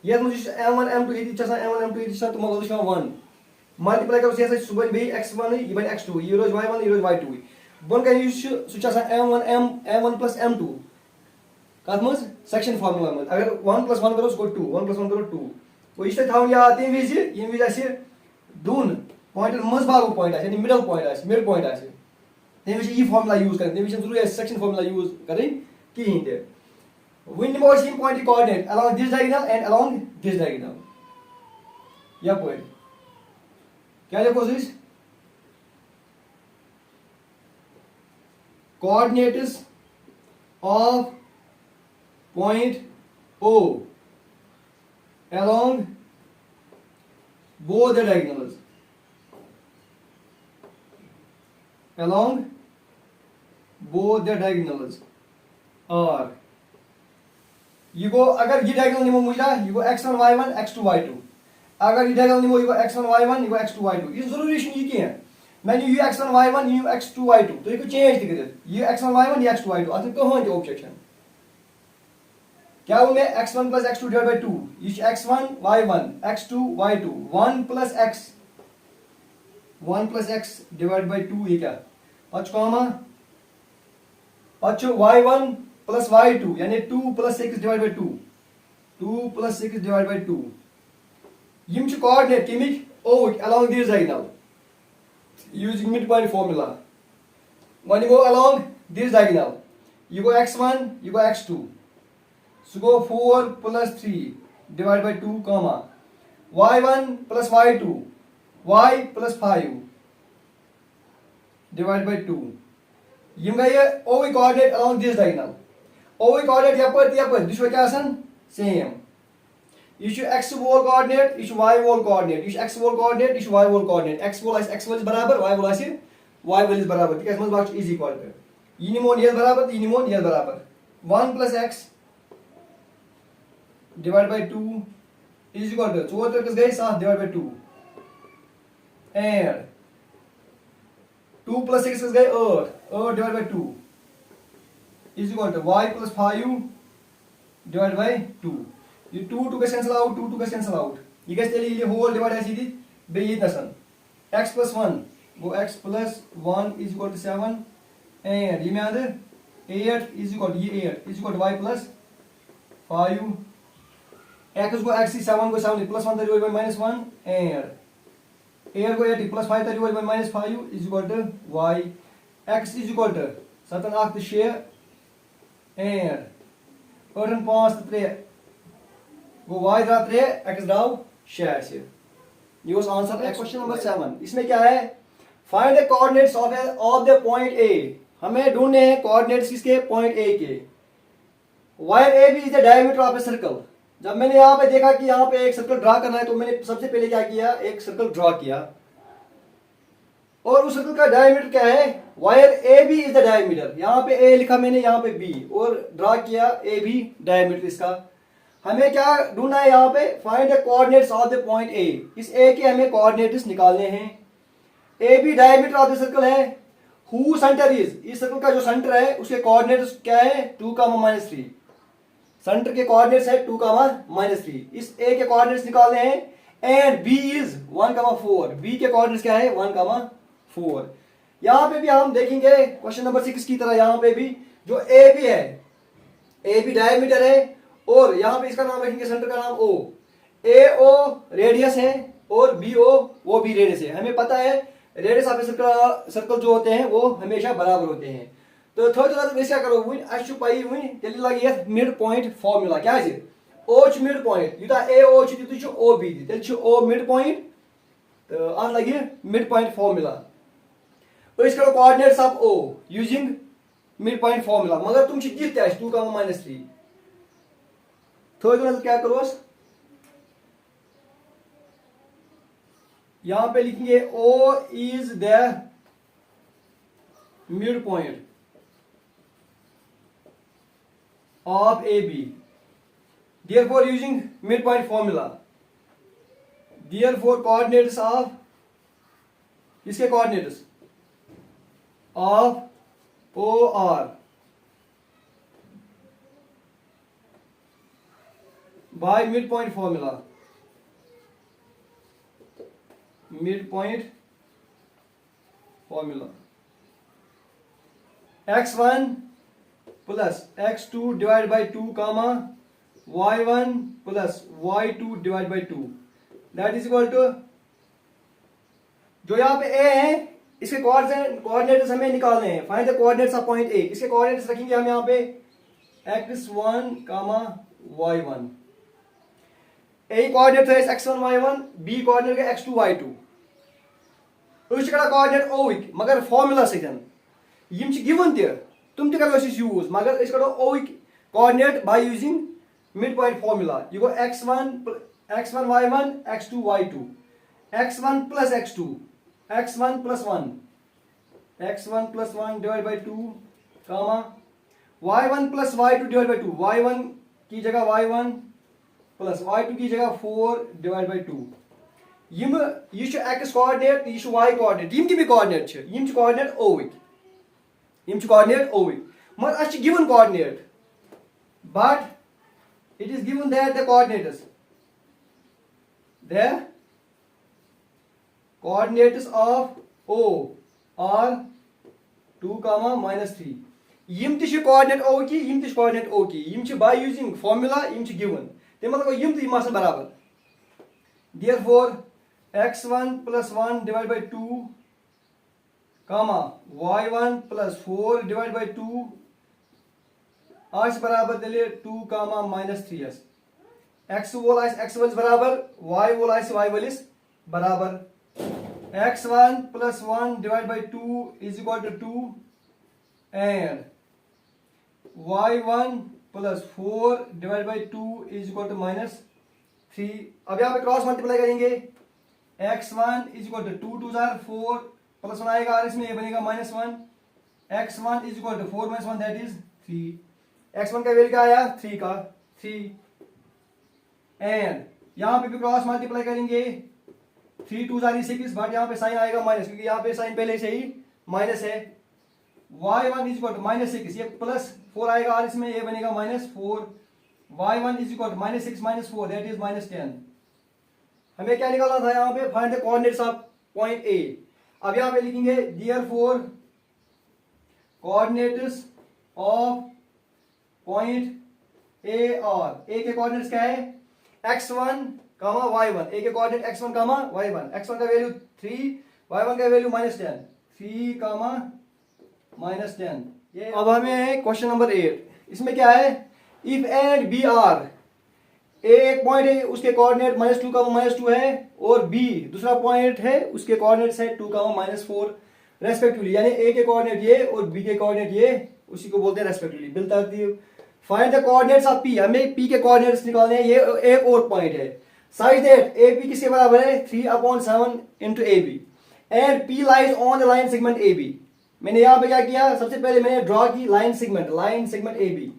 ये m1 m2 ये m1 m2 ये तुम 1 मल्टीप्लाई करो ये सुबह बे x1 ये बन x2 ये रोज y1 ये रोज y2 बन का m1 प्लस m2 कत मज सेक्शन फार्मूला मज अगर 1 प्लस 1 करो 2 1 प्लस 1 करो 2 तो यह थवन याद तम विज दोन पॉइंट मज बागो पॉइंट यानी मिडल पॉइंट मिड पॉइंट तम विज यह फार्मूला यूज कर तम जरूरी सेक्शन फार्मूला यूज करें कहें ते वन निमो point coordinate along this diagonal and along this diagonal यपर क्या लिखो coordinates of point O along both the diagonals are ये गो अगर ये डायगोनल निमो मुझा ये गो x1 y1 x2 y2 अगर ये डायगोनल निमो ये गो x1 y1 ये गो x2 y2 ये जरूरी नहीं कि मैंने ये x1 y1 ये x2 y2 तो ये को चेंज कर ये x1 y1 ये x2 y2 अतः कहां है ऑब्जेक्शन क्या वो मैं x1 plus x2 divided by 2 ये x1 y1 x2 y2 1 plus x divided by 2 ये क्या पच कॉमा पच y1 plus y2 यानी 2 plus 6 divided by 2 2 plus 6 divided by 2 यम च कोऑर्डिनेट केमिक ओ along this diagonal using midpoint formula when you go along this diagonal you go x1 you go x2 so go 4 plus 3 divided by 2 comma y1 plus y2 y plus 5 divided by 2 यम गए o coordinate along this diagonal o coordinate यपर दुश्मन क्या आसन same ये x वोल coordinate ये y वोल coordinate ये x वोल coordinate ये y वोल coordinate x वोल x वोल बराबर y वोल y वोल बराबर तिक मज बात इज इक्वल टू ये निमोन ये बराबर ये निमोन ये बराबर 1 plus x divided by 2 is equal to 4 तक गए 7 divided by 2 and 2 plus 6 गए 8 divided by 2 is equal to y plus 5 divided by 2 ये 2 का कैंसिल आउट 2 का कैंसिल आउट ये गैस तेली ये होल डिवाइड ऐसी थी बे ये नसन x plus 1 वो x plus 1 is equal to 7 and ये में आंदे 8 is equal to ये 8 is equal to y plus 5 x को x 7 को 7 plus 1 30 by minus 1 and 8 को 80 plus 5 30 by minus 5 is equal to y x is equal to 7 8 6 and 8 5 3 वो y द्राव 3 x द्राव 6 ये was answer question number 7 इसमें क्या है find the coordinates of the point a हमें ढूंढने हैं कोऑर्डिनेट्स किसके पॉइंट a के wire AB is the diameter of a circle जब मैंने यहाँ पे देखा कि यहाँ पे एक सर्कल ड्रा करना है तो मैंने सबसे पहले क्या किया एक सर्कल ड्रा किया और उस सर्कल का डायमीटर क्या है wire AB is the diameter यहाँ पे A लिखा मैंने यहाँ पे B और ड्रा किया AB डायमीटर इसका हमें क्या ढूंढना है यहाँ पे find the coordinates of the point A इस A के हमें कोऑर्डिनेट्स निकालने हैं AB diameter of the circle है हु सेंटर इज इस सर्कल का जो सेंटर है उसके कोऑर्डिनेट्स क्या है 2, -3 सेंटर के कोऑर्डिनेट्स है 2, -3 इस A के कोऑर्डिनेट्स निकालने हैं एंड B इज 1, 4 B के कोऑर्डिनेट्स क्या है 1, 4 यहाँ पे भी हम देखेंगे क्वेश्चन नंबर 6 की तरह यहाँ पे भी जो AB है AB डायमीटर है और यहाँ पे इसका नाम रखेंगे सेंटर का नाम O AO रेडियस है और BO वो भी रेडियस है हमें पता है रेडियस ऑफ सर्कल जो होते हैं वो हमेशा बराबर होते हैं तो थोड़ा क्या करो वन अच्छु पाई वन तेल लगे मिड पॉइंट फार्मूला क्या O mid point Utah AO छु OB तेल छु O मिड पॉइंट तो अत लगे मिड पॉइंट फार्मूला अस करो coordinates of O using mid point formula मगर तुम दिख 2, -3 थोड़ी थोड़ा क्या करो, यहां पे लिखेंगे O is the mid point of AB, therefore using midpoint formula, therefore coordinates of, इसके coordinates of OR by midpoint formula, midpoint formula, x1 plus x2 divided by 2 comma y1 plus y2 divided by 2, that is equal to, जो यहाँ पे a है इसके coordinates हमें निकालने हैं, find the coordinates of point a, इसके coordinates रखेंगे हम यहाँ पे x1 comma y1, a coordinate है x1 y1, b कोऑर्डिनेट है x2 y2, उस कोऑर्डिनेट ओइक मगर फॉर्मूला सहित यम गिवन ते तुम ते करो यूज, मगर इस करो oic coordinate by using mid point formula, ये गो x1 y1 x2 y2, x1 plus x2, x1 plus 1, x1 plus 1 divided by 2 comma y1 plus y2 divided by 2, y1 की जगह y1 plus y2 की जगह 4 divided by 2, यम ये x coordinate ये y coordinate, यम की भी coordinate छ, यम कोऑर्डिनेट ओइक, यम coordinate oic, मगर अच्छ given coordinate, but it is given that the coordinates of O are 2 comma minus 3, यम ति कोऑर्डिनेट O की, यम ति कोऑर्डिनेट O की, यम by using formula Yama given, ते मतलब यम ति मास बराबर, therefore x1 plus 1 divided by 2 comma y1 plus 4 divided by 2 आज बराबर दिले 2 comma minus 3s, x वोल आइस x वोल बराबर, y वोल आइस y वोल बराबर, x1 plus 1 divided by 2 is equal to 2 and y1 plus 4 divided by 2 is equal to minus 3, अब यहाँ पे cross multiply करेंगे, x1 is equal to 2 2 4 plus 1 आएगा और इसमें ये बनेगा minus 1, x1 is equal to 4 minus 1 that is 3, x1 का वैल्यू क्या आया 3 का 3, एंड यहाँ पे भी क्रॉस मल्टीप्लाई करेंगे, 3 2 6, बट यहाँ पे साइन आएगा माइनस, क्योंकि यहाँ पे साइन पहले से ही माइनस है, y1 इज इक्वल टू -6, ये प्लस 4 आएगा और इसमें ये बनेगा -4, y1 is equal to -6 -4 that is -10, हमें क्या निकालना था यहाँ पे, find the coordinates of point A, अब यहाँ पे लिखेंगे therefore coordinates of point A और A के कोऑर्डिनेट्स क्या है, x1 y1, A के कोऑर्डिनेट x1 y1, x1 का वैल्यू 3, y1 का वैल्यू -10, 3 -10, ये अब हमें क्वेश्चन नंबर 8, इसमें क्या है, if and B are, A एक पॉइंट है उसके कोऑर्डिनेट -2 -2 है और B दूसरा पॉइंट है उसके कोऑर्डिनेट्स है 2 -4 रेस्पेक्टिवली, यानी A के कोऑर्डिनेट ये और B के कोऑर्डिनेट ये, उसी को बोलते हैं रेस्पेक्टिवली। बिलतरतीब find the coordinates of P, हमें P के कोऑर्डिनेट्स निकालने हैं, ये एक और पॉइंट है, साइज दैट AP किसके बराबर है 3/7 into AB and P lies on the line segment AB। मैंने यहाँ पे क्या किया, सबसे पहले मैंने ड्रॉ की line segment AB,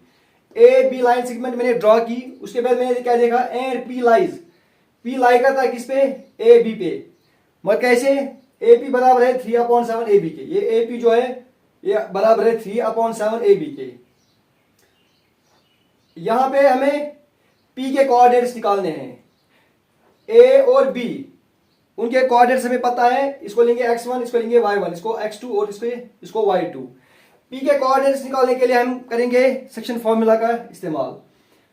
AB line segment मैंने ड्रॉ की, उसके बाद मैंने क्या देखा, एंड P लाई करता है किस पे, AB पे, मगर कैसे, AP बराबर है 3/7 AB के, ये AP जो है ये बराबर है 3/7 AB के। यहां पे हमें P के कोऑर्डिनेट्स निकालने हैं, A और B उनके कोऑर्डिनेट्स हमें पता है, इसको लेंगे x1, इसको लेंगे y1, इसको x2 और इसको y2। P के कोऑर्डिनेट्स निकालने के लिए हम करेंगे सेक्शन फार्मूला का इस्तेमाल।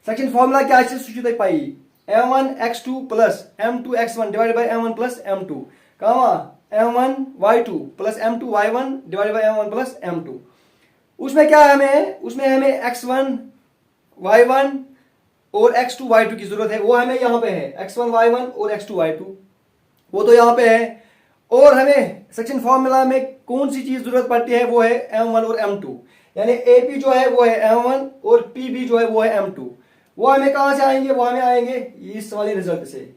सेक्शन फार्मूला क्या है, सूचित पाई m1 x2 plus m2 x1 divided by m1 plus m2 comma m1 y2 plus m2 y1 divided by m1 plus m2। उसमें क्या है, उसमें हमें x1 y1 और x2 y2 की जरूरत है, वो हमें यहाँ पे है x1 y1 और x2 y2, वो तो यहाँ पे है। और हमें सेक्शन फॉर्मूला में कौन सी चीज जरूरत पड़ती है, वो है m1 और m2, यानी AP जो है वो है m1 और PB जो है वो है m2। वो हमें कहाँ से आएंगे, वो हमें आएंगे इस वाले रिजल्ट से।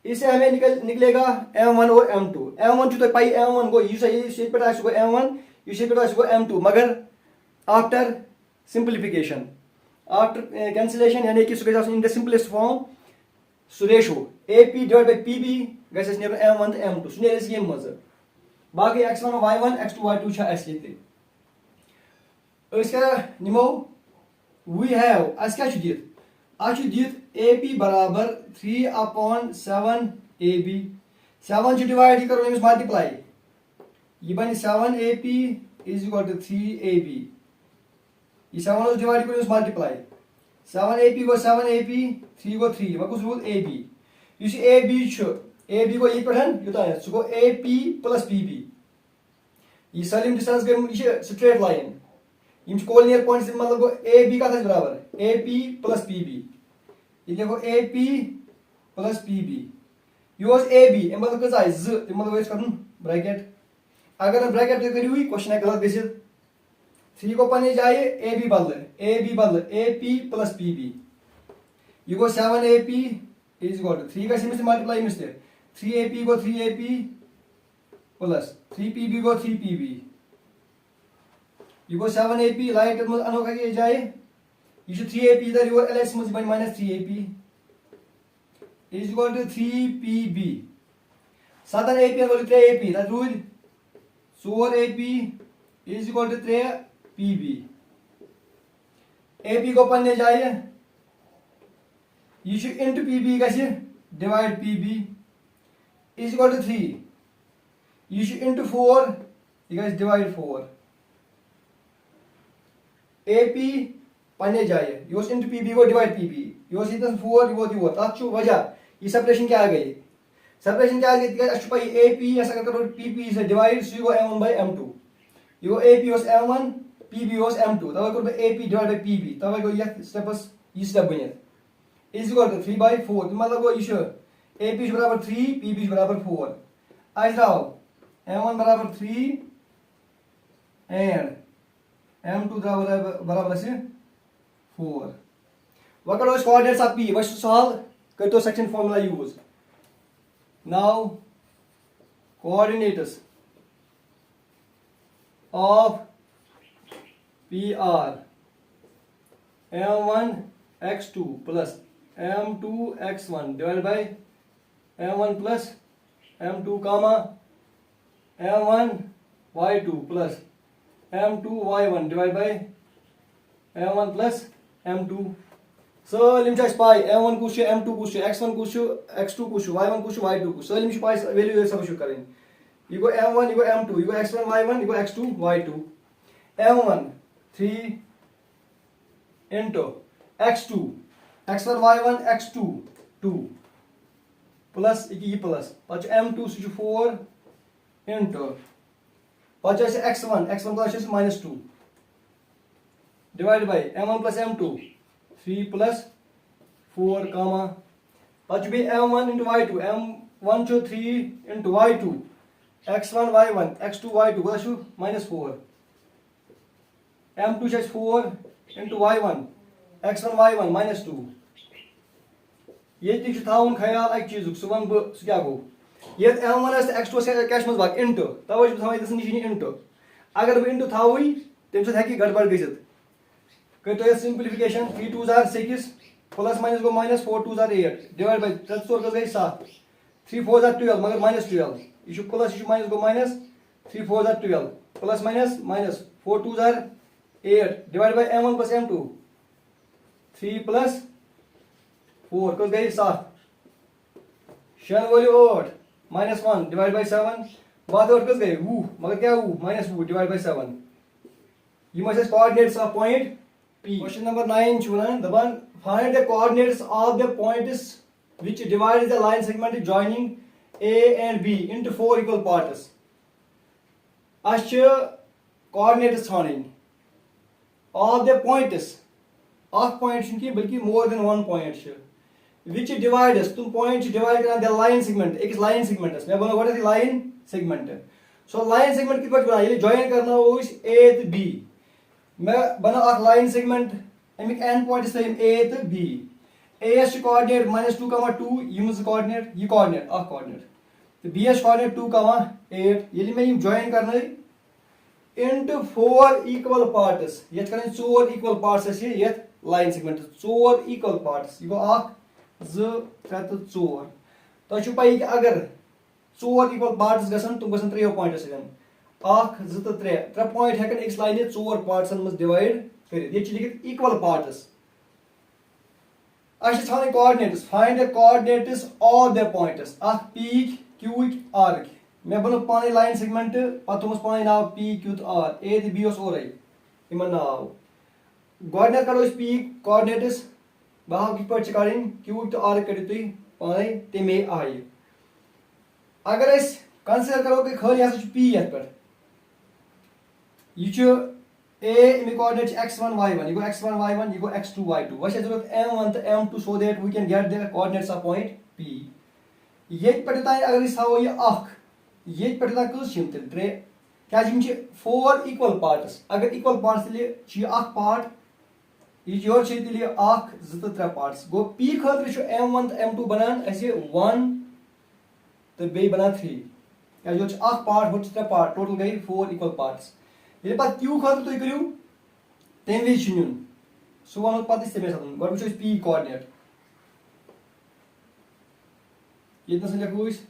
इससे हमें निकलेगा M1 और M2। M1 तो पाई M1 को ये पे आसो M1 ये पे आसो M2, मगर आफ्टर सिंप्लिफिकेशन आफ्टर कैंसिलेशन यानी कि in the simplest form so ratio AP divide by PB gas Ner M1 तो M2 सो नेर ये मज बाकी x1 y1 x2 y2 छ अस ये निमो वी हैव अस क्या दित आज दित AP बराबर 3/7 AB 7 डिवाइड करो इस मल्टीप्लाई ये बन 7 AP is equal to 3 AB ये 7 डिवाइड करो इस मल्टीप्लाई 7 AP को 7 AP 3 को 3 वह कुछ रूल AB इस AB छ AB को ये पढ़न युता है सो को AP प्लस PB ये सलीम डिस्टेंस गई ये स्ट्रेट लाइन इम कोलिनियर पॉइंट्स मतलब को AB का था बराबर AP प्लस PB ये देखो AP प्लस PB योस AB एम मतलब कसा है ज मतलब वेस करन ब्रैकेट अगर ब्रैकेट ते करी हुई क्वेश्चन है गलत गसित 3 को पने जाए AB बदल AP प्लस PB ये को 7AP इज इक्वल टू 3 का से मल्टीप्लाई मिस्टर 3AP को 3AP प्लस 3PB को 3PB ये को 7AP लाइट में अनोखा के जाए ये 3AP इधर ये LS में बन minus 3AP is equal to 3PB 7AP और 3AP that rule 4AP is equal to 3PB AP को पन्ने जाए ये इनटू PB कैसे divide PB is equal to 3 ये इनटू 4 ये डिवाइड 4 AP पन्ने जाए योस इनटू PB को डिवाइड PB योस इतन 4 यो तथ वजह ये सेपरेशन क्या आ गई सेपरेशन क्या आ गई अच्छु पाई AP ऐसा करो PP से divide so go M1 by M2 yo AP was M1 PB was M2 तब करो AP डिवाइड बाय PB तब गो ये स्टेप्स ये स्टेप बनित इज इक्वल टू 3/4 मतलब वो ये AP बराबर 3 PB बराबर 4 आज राव M1 बराबर 3 एंड M2 बराबर से 4 what are those coordinates of P वश सॉल्व कर तो section formula use now coordinates of P are M1 x2 plus M2 x1 divided by M1 plus M2 comma M1 y2 plus M2 y1 divided by M1 plus M2 Salim छ पाई M1 कुछ M2 कुछ x1 कुछ x2 कुछ y1 कुछ y2 कुछ सलिम छ pi value सब शुरू करें ये को M1 ये को M2 ये को x1 y1 ये को x2 y2 M1 3 into x2 x1 y1 x2 2 plus ये plus पच M2 सु 4 into पच x1 plus -2 divided by M1 plus M2 3 plus 4 comma पच भी M1 into y2 M1 जो 3 into y2 x1 y1 x2 y2 what should -4 M2 just 4 into y1 x1 y1 -2 ये ती थाउन ख्याल एक चीज सु वन ब सु क्या गो ये M1 is x2 से कैश मज भाग into तब थाव ये निश into अगर ब into थावई तम से हेकी गड़बड़ गजित कर तो simplification 3 2s are 6 plus minus go -4 2s are 8 divide by 3 4 गई 7 3 4s are 12 मगर -12 ये प्लस ये minus go minus 3 4s are 12 plus minus 4 2s are 8 divide by M1 plus M2 3 plus 4 कस गई 7 शेन वैल्यू 8 -1 डिवाइड बाय 7 बात और कस गई वो मगर क्या वो -2 डिवाइड बाय 7 ये मस coordinates of point P question number 9 चुना दबन find the coordinates of the points which divide the line segment joining A and B into 4 equal parts अश कोऑर्डिनेट्स ठानी of the points of point की बल्कि more than one point which divides तुम point divide करना the line segment एक line segment मैं बोला what is the line segment so line segment कित बना ये जॉइन करना हो A to B मैं बना अख line segment Amik and points थम ए तो बी एस कोऑर्डिनेट -2, यम ज कोऑर्डिनेट ये कोऑर्डिनेट कोऑर्डिनेट तो बी एस कोऑर्डिनेट 2, 8 ये मैं जॉइन करने इनटू 4 इक्वल पार्ट्स ये करें 4 इक्वल पार्ट्स ये लाइन सेगमेंट 4 इक्वल पार्ट्स ये गो 1 2 3 तो 4 तो पाई कि अगर 4 इक्वल पार्ट्स गसन तुम गसन 3 पॉइंट्स सगन 1 2 तो 3 पॉइंट हेकन एक लाइन 4 पार्ट्स मज डिवाइड कर ये लिखित इक्वल पार्ट्स अच्छा coordinates find the coordinates of the points peak quick arc मैं बनो पानी लाइन सेगमेंट पत थोमस पानी नाव पी क्यू तो आर ए तो बी ओरे इमन नाव गोडनेट करो इस पी कोऑर्डिनेट्स बाहर किस पर करें क्यू तो आर करियो तुई पानी तमे आय अगर इस कंसीडर करो कि खाली हस पी यत पर ये ए इमे कोऑर्डिनेट्स x1 y1 ये गो x1 y1 ये गो x2 y2 वश जरूरत m1 तो m2 so that we can get the coordinates of point p ये पड़ता है अगर इस हाउ ये अख ये पड़ता कस छिम तिल त्रे क्या जिम छ 4 इक्वल पार्ट्स अगर इक्वल पार्ट्स लिए छ अख पार्ट ये योर छ तिल अख 2 तो 3 पार्ट्स गो p खतर छ m1 तो m2 बनान ऐसे 1 तो बे बना 3 क्या जो छ अख पार्ट हो 3 पार्ट टोटल गई 4 इक्वल पार्ट्स ये पत क्यू खतर तुई करियो तेम वे छुन सो वन पत इस तमे साथ गो छ p कोऑर्डिनेट ये तो लिखो इस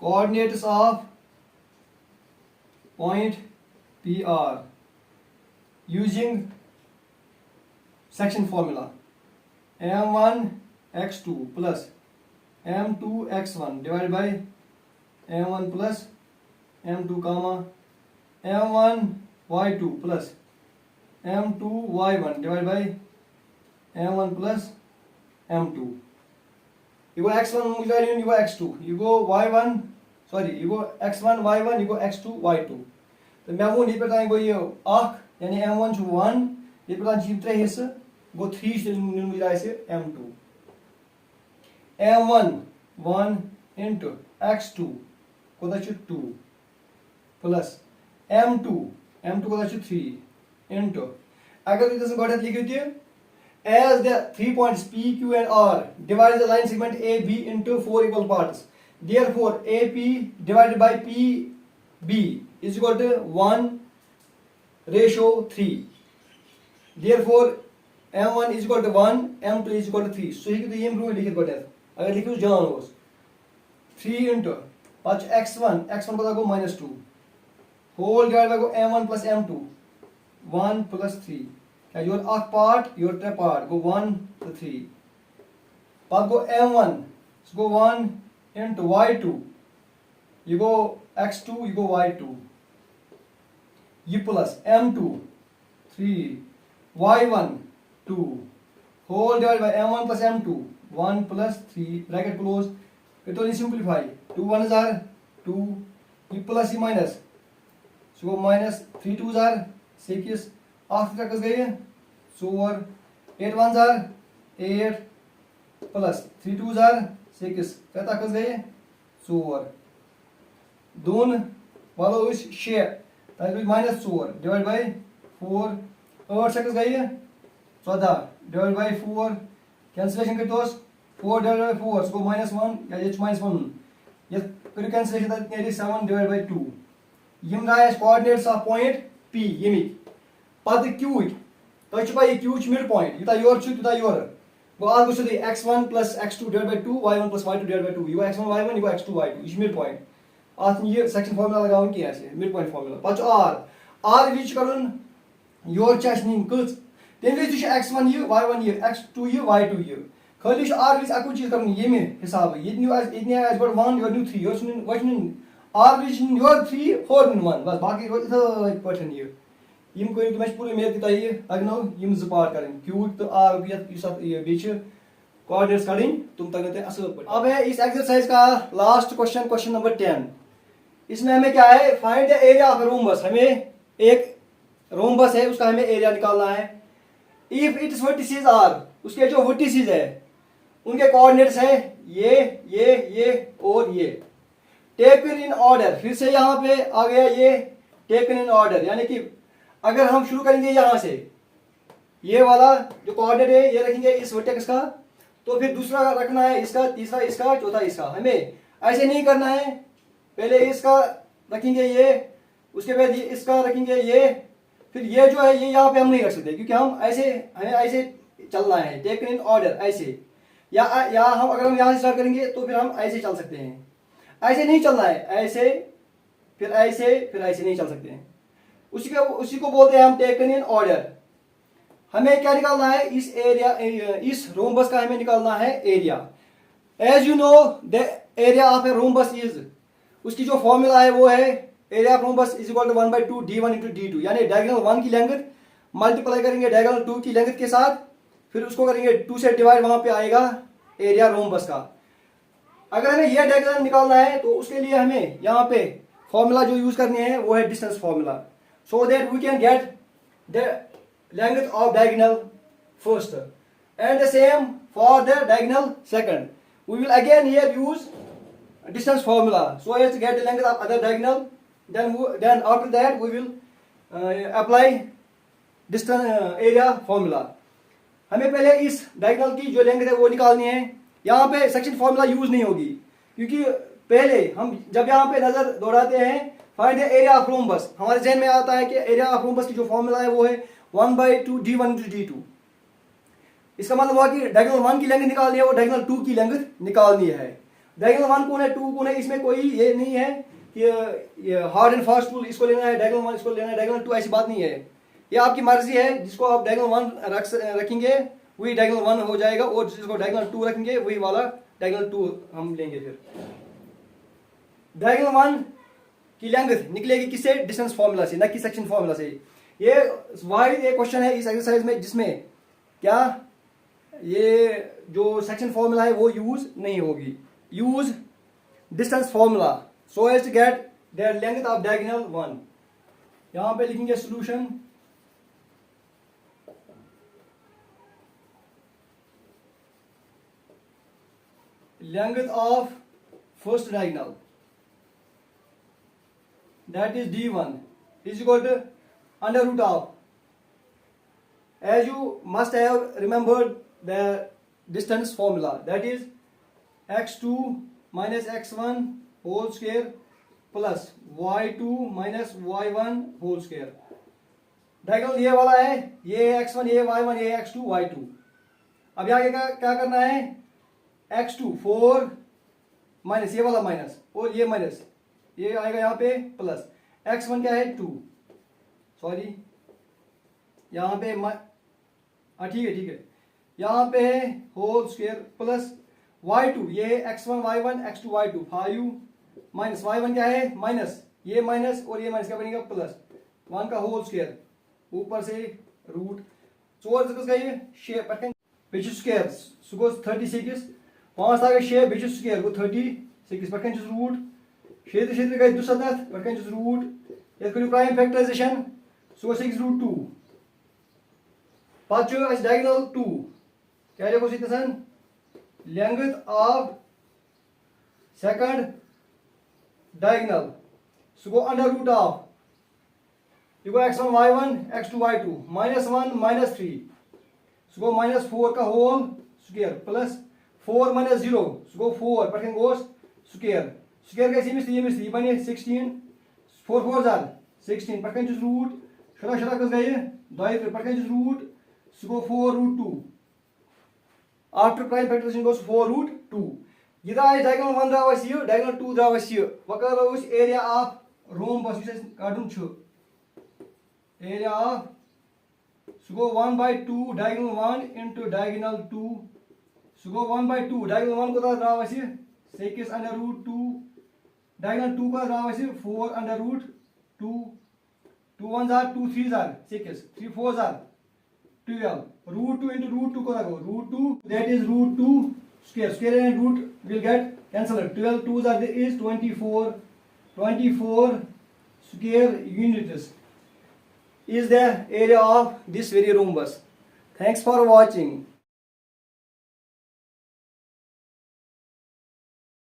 coordinates of point PR using section formula m1 x2 plus m2 x1 divided by m1 plus m2 comma m1 y2 plus m2 y1 divided by m1 plus m2 you go x1 multiplied you go x2 you go y1 sorry you go x1 y1 you go x2 y2 तो मैं वो नहीं पता है वो ये आख यानी m1 जो 1 ये पता जीव 3 हिस्से वो 3 से मिला इसे m2 m1 1 into x2 को दा 2 प्लस m2 को दा 3 into अगर इधर से गॉट लिखी होती है as the 3 points P, Q and R divide the line segment AB into 4 equal parts. Therefore, AP divided by PB is equal to 1:3. Therefore, M1 is equal to 1, M2 is equal to 3. So, here you improve लिखित बटे अगर लिखियो जान होस 3 into पाँच x1 को लगो -2 whole divided by M1 plus M2 1 plus 3 your arc part, your trap part, go 1 to 3. Path go M1, so go 1 into Y2. You go X2, you go Y2. You plus M2, 3, Y1, 2. Whole divided by M1 plus M2, 1 plus 3, bracket close. It only simplify. 2 1s are 2, you plus you minus. So go minus 3 2s are 6. After तक गई 4 8 1s are 8 plus 3 2s are 6 क्या तक गई 4 दोन वालों इस 6 तक गई -4 divided by 4 8 तक गई 14 divided by 4 cancellation करते हो 4 divided by 4 so -1 या ये -1 ये फिर cancellation तक नेली 7 divided by 2 यम राइस कोऑर्डिनेट्स ऑफ पॉइंट P यमी पद क्यू तो पाई क्यू मिड पॉइंट युता योर युता योर गो आज गो x1 plus x2 divided by 2 y1 plus y2 divided by 2 you x1 y1 you x2 y2 ये मिड पॉइंट आज ये सेक्शन फार्मूला लगाऊं क्या है मिड पॉइंट फार्मूला पच r विच करन योर चेसनिंग कच तेन विच x1 ये y1 ये x2 ये y2 ये खाली r विच अकु चीज करन ये में हिसाब इतने आज बड 1 योर न्यू 3 योर सुन वचन r विच योर 3 4 1 बस बाकी इधर पटन ये यम कोई तो मैं पूरे मेरे तय अगनो यम ज पार्ट करें क्यू तो आर ये साथ ये बीच कोऑर्डिनेट्स करें तुम तक ते असल पड़ अब है इस एक्सरसाइज का लास्ट क्वेश्चन नंबर 10 इसमें हमें क्या है find the area of rhombus हमें एक रोम्बस है उसका हमें एरिया निकालना है इफ इट्स वर्टिसेस आर उसके जो वर्टिसेस है उनके कोऑर्डिनेट्स है ये और ये टेकन इन ऑर्डर फिर से यहाँ पे आ गया ये टेकन इन ऑर्डर यानी कि अगर हम शुरू करेंगे यहाँ से, ये वाला जो कोऑर्डिनेट है ये रखेंगे इस वर्टेक्स का, तो फिर दूसरा रखना है इसका, तीसरा इसका, चौथा इसका। हमें ऐसे नहीं करना है, पहले इसका रखेंगे ये, उसके बाद इसका रखेंगे ये, फिर ये जो है ये यहाँ पे हम नहीं रख सकते, क्योंकि हम ऐसे, हमें ऐसे चलना है, टेकन इन ऑर्डर ऐसे, या हम अगर हम यहाँ से स्टार्ट करेंगे तो फिर हम ऐसे चल सकते हैं, ऐसे नहीं चलना है, ऐसे फिर ऐसे फिर ऐसे नहीं चल सकते हैं। उसी को बोलते हैं हम टेकन इन ऑर्डर। हमें क्या निकालना है, इस एरिया, इस रोम्बस का हमें निकालना है area. As you know the area of a rhombus is, उसकी जो फॉर्मूला है वो है area of rhombus is equal to 1/2 d1 into d2, यानी डायगोनल 1 की लेंथ मल्टीप्लाई करेंगे डायगोनल 2 की लेंथ के साथ, फिर उसको करेंगे 2 से डिवाइड, वहां पे आएगा एरिया रोम्बस का। अगर हमें यह डायगोनल निकालना है तो उसके लिए हमें यहाँ पे फॉर्मूला जो यूज करनी है वो है distance formula, so that we can get the length of diagonal first and the same for the diagonal second. We will again here use distance formula so as to get the length of other diagonal, then after that we will apply distance area formula. हमें पहले इस diagonal की जो length है वो निकालनी है। यहाँ पे सेक्शन फॉर्मूला यूज नहीं होगी, क्योंकि पहले हम जब यहाँ पे नजर दौड़ाते हैं find the area of rhombus, हमारे जहन में आता है कि एरिया ऑफ रोम्बस की जो फॉर्मूला है वो है 1/2 d1 into d2। इसका मतलब हुआ कि डायगोनल 1 की लेंथ निकालनी है, वो डायगोनल 2 की लेंथ निकालनी है। डायगोनल 1 कौन है, 2 कौन है, इसमें कोई ये नहीं है कि ये हार्ड एंड फास्ट रूल इसको लेना है, डायगोनल 1 इसको लेना है, डायगोनल 2 ऐसी बात नहीं है। ये आपकी मर्जी है, जिसको आप डायगोनल 1 रखेंगे वही डायगोनल 1 हो जाएगा, और जिसको डायगोनल 2 रखेंगे वही वाला डायगोनल 2 हम लेंगे। फिर डायगोनल 1 की लेंथ निकलेगी किससे, डिस्टेंस फॉर्मूला से, न कि सेक्शन फॉर्मूला से। ये वाइड एक क्वेश्चन है इस एक्सरसाइज में जिसमें क्या ये जो सेक्शन फॉर्मूला है वो यूज नहीं होगी। Use distance formula so as to get the length of diagonal 1। यहां पे लिखेंगे solution, length of first diagonal that is d1 is equal to under root of, as you must have remembered the distance formula, that is x2 minus x1 whole square plus y2 minus y1 whole square। Diagonal ये वाला है, ये x1 ये y1 ये x2 y2। अब यहाँ क्या करना है, x2 4 माइनस ये वाला माइनस और ये माइनस, ये आएगा यहाँ पे प्लस, x1 क्या है 2, सॉरी यहाँ पे ठीक है यहाँ पे है होल स्क्वायर प्लस y2, ये है x1 y1 x2 y2 5 minus y1 क्या है माइनस, ये माइनस और ये माइनस क्या बनेगा प्लस 1 का होल स्क्वायर, ऊपर से रूट 4 का ये शेप बेच स्क्वायर सो गोस 36 5 आ गए शेप बेच स्क्वायर गो 36 पर रूट 6 गई 2 पर रूट ये करू प्राइम फैक्टराइजेशन सो 6 रूट 2 पांच डायगोनल 2 क्या लिखो सीधे length of second diagonal so go under root of you go x1 y1 x2 y2 -1 -3 so go -4 का whole square plus 4 -0 so go 4 पर goes स्क्वायर कैसे मिस्त्री बने 16 4 4 जार 16 पर रूट शरा कस गए 2 पर root so go 4 root 2 after prime factorization goes 4 root 2 ये diagonal 1 द्रावस ये डायगोनल 2 द्रावस ये वकर उस एरिया ऑफ रोम्बस विच काटुन छु area of so go 1/2 diagonal 1 into diagonal 2 so go 1/2 diagonal 1 को था द्रावसी 6 under root 2 diagonal 2 का द्रावसी 4 under root 2 2 1s are 2 3s are 6 3 4s are 12 root 2 into root 2 को था root 2 that is root 2 square and root will get cancelled 12 2s are there is 24 square units is the area of this very rhombus. Thanks for watching.